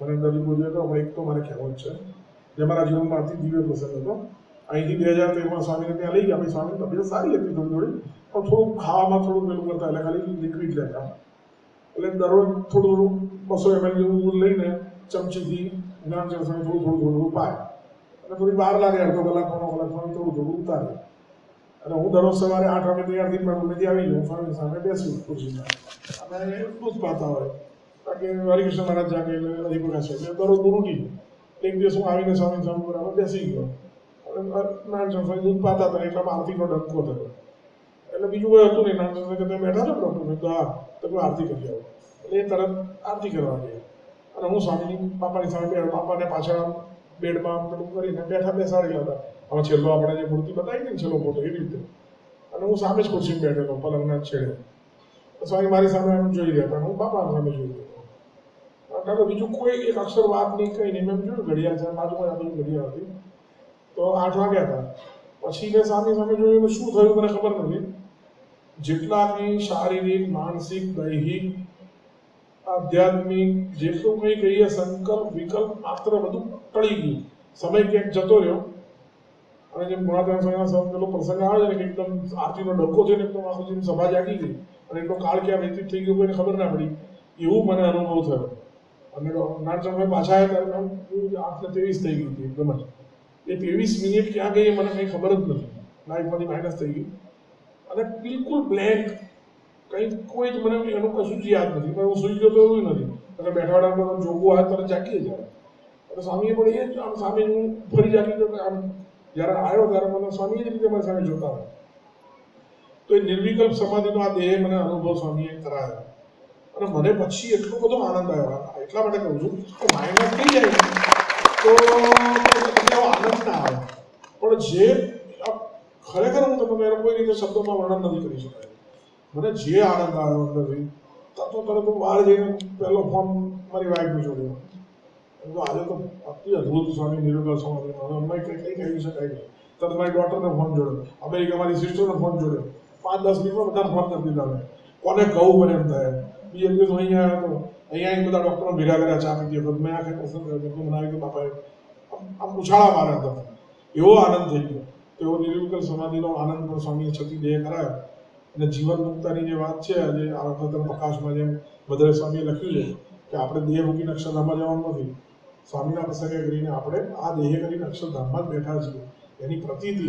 મને અંદર બોલ્યો હતો, પણ એક તો મારે કહેવો જ છે જે મારા જીવનમાં અતિ દિવ્ય પ્રસંગ હતો. અહીંથી 2013માં સ્વામીને ત્યાં લઈ ગયા. પછી સ્વામીની તબિયત સારી હતી થોડી, પણ થોડું ખાવામાં થોડું પેલું કરતા એટલે ખાલી લિક્વિડ લેતા. એટલે દરરોજ થોડું 200 ml જેવું દૂધ લઈને ચમચીથી જ્ઞાનચંદ સ્વામી થોડું પાય અને થોડી વાર લાગે, અડધો કલાક 1 કલાક સ્વામી થોડું ઉતારે. અને હું દરરોજ સવારે 8 વાગે તૈયાર થઈને રૂમેથી આવી જાઉં, સ્વામી સામે બેસું ખુરશીમાં અને દૂધ પાતા હોય. બાકી હરિકૃષ્ણ મહારાજ જાગે એટલે હરિપ્રકાશ એટલે દરરોજ રૂટીન. એક દિવસ હું આવીને સ્વામી સામે બરાબર બેસી ગયો અને જ્ઞાનચંદ સ્વામી દૂધ પાતા હતા એટલામાં આરતીનો ડંકો થયો. એટલે બીજું કોઈ હતું નહીં. જ્ઞાનચંદ સ્વામી તમે બેઠા છો ડૉક્ટર? મેં તો હા. તો કોઈ આરતી કરી આવો એટલે એ તરત આરતી કરવા ગયા અને હું સ્વામીની બાપાની સામે બેઠો. બાપાને પાછળ બેડમાં પેલું કરીને બેસાડેલા હતા. હવે છેલ્લો આપણે જે મૂર્તિ બતાવી ને છેલ્લો ફોટો એવી રીતે, અને હું સામે જ ખુરશીમાં બેઠેલો પલંગના છેડે. સ્વામી મારી સામે એમ જોઈ રહ્યા હતા, હું બાપાની સામે જોઈ રહ્યો હતો. બીજું કોઈ એક અક્ષર વાત નહીં, કંઈ નહીં. મેં જોયું ઘડિયાળ છે, બાજુમાં આ બધું ઘડિયાળ હતી તો 8 વાગ્યા હતા. પછી મેં સ્વામી સામે જોયું, શું થયું મને ખબર નથી. જેટલાની શારીરિક, માનસિક, દૈહિક, આધ્યાત્મિક જેટલું કંઈ કહીએ સંકલ્પ વિકલ્પ માત્ર બધું ટળી ગયું. સમય ક્યાંક જતો રહ્યો અને જેમ ગુણાત્મા સ્વામીનો પેલો પ્રસંગ આવે છે ને કે એકદમ આરતીનો ડંકો છે ને એકદમ આખું જેમ સભા જાગી ગઈ અને એટલો કાળ ક્યાં વ્યતીત થઈ ગયો કોઈને ખબર ના પડી, એવું મને અનુભવ થયો. અને જ્ઞાનચંદ પાછા આવ્યા ત્યારે 8:23 થઈ ગઈ હતી એકદમ જ. એ 23 મિનિટ ક્યાં ગઈ એ મને કંઈ ખબર જ નથી. લાઈફમાંથી માઇનસ થઈ ગઈ અને બિલકુલ બ્લેન્ક, કંઈ કોઈ જ મને એનું કશું જ યાદ નથી. પણ હું સુઈ ગયો તો એવું નથી, અને બેઠાવાળા જોગું આવે તરત જાગીએ જાય. અને સ્વામીએ પણ એ જ આમ સામે હું ફરી જાગી ગયો. આમ જ્યારે આવ્યો ત્યારે મને સ્વામી એ જ રીતે મારી સામે જોતા હતા. તો એ નિર્વિકલ્પ સમાધિનો આ દેહ મને અનુભવ સ્વામીએ કરાયો અને મને પછી એટલો બધો આનંદ આવ્યો. એટલા માટે કહું છું કે માઇનસ થઈ જાય તો તમને આનંદ ના આવે, પણ જે ખરેખર હું તમને એનો કોઈ રીતે શબ્દોમાં વર્ણન નથી કરી શકાય. મને જે આનંદ આવ્યો અંદરથી, તરત હું બહાર જઈને પહેલો ફોન મારી વાઈફને જોડ્યો. આજે તો અતિ અદભુત સ્વામી નિર્વિકલ્પ સમાધિનો અમે કંઈ કહી શકાય નહીં. તરત મારી ડોટરને ફોન જોડ્યો, અમેરિકા મારી સિસ્ટરને ફોન જોડ્યો. 5-10 મિનિટમાં બધાને ફોન કરી દીધા. અમે કોને કહું મને એમ થાય. બીજે દિવસ અહીંયા આવ્યો તો અહીંયા બધા ડૉક્ટરો ભેગા કર્યા, ચા પીધી વખત મેં આખે પસંદ કર્યો. મને આવી બાપાએ આમ ઉછાળા માર્યા હતા. એવો આનંદ થઈ ગયો. એવો નિર્વિકલ્પ સમાધિનો આનંદ પણ સ્વામીએ છતી દેહ કરાયો. અને જીવન મુક્તાની જે વાત છે, આજે આ વખતે પ્રકાશમાં જેમ બધરે સ્વામીએ લખ્યું છે કે આપણે દેહ મૂકીને અક્ષરધામમાં જવાનું નથી. સ્વામીના પ્રસંગે કરીને આપણે આ દેહ કરીને અક્ષરધામમાં જ બેઠા છીએ. એની પ્રતીતિ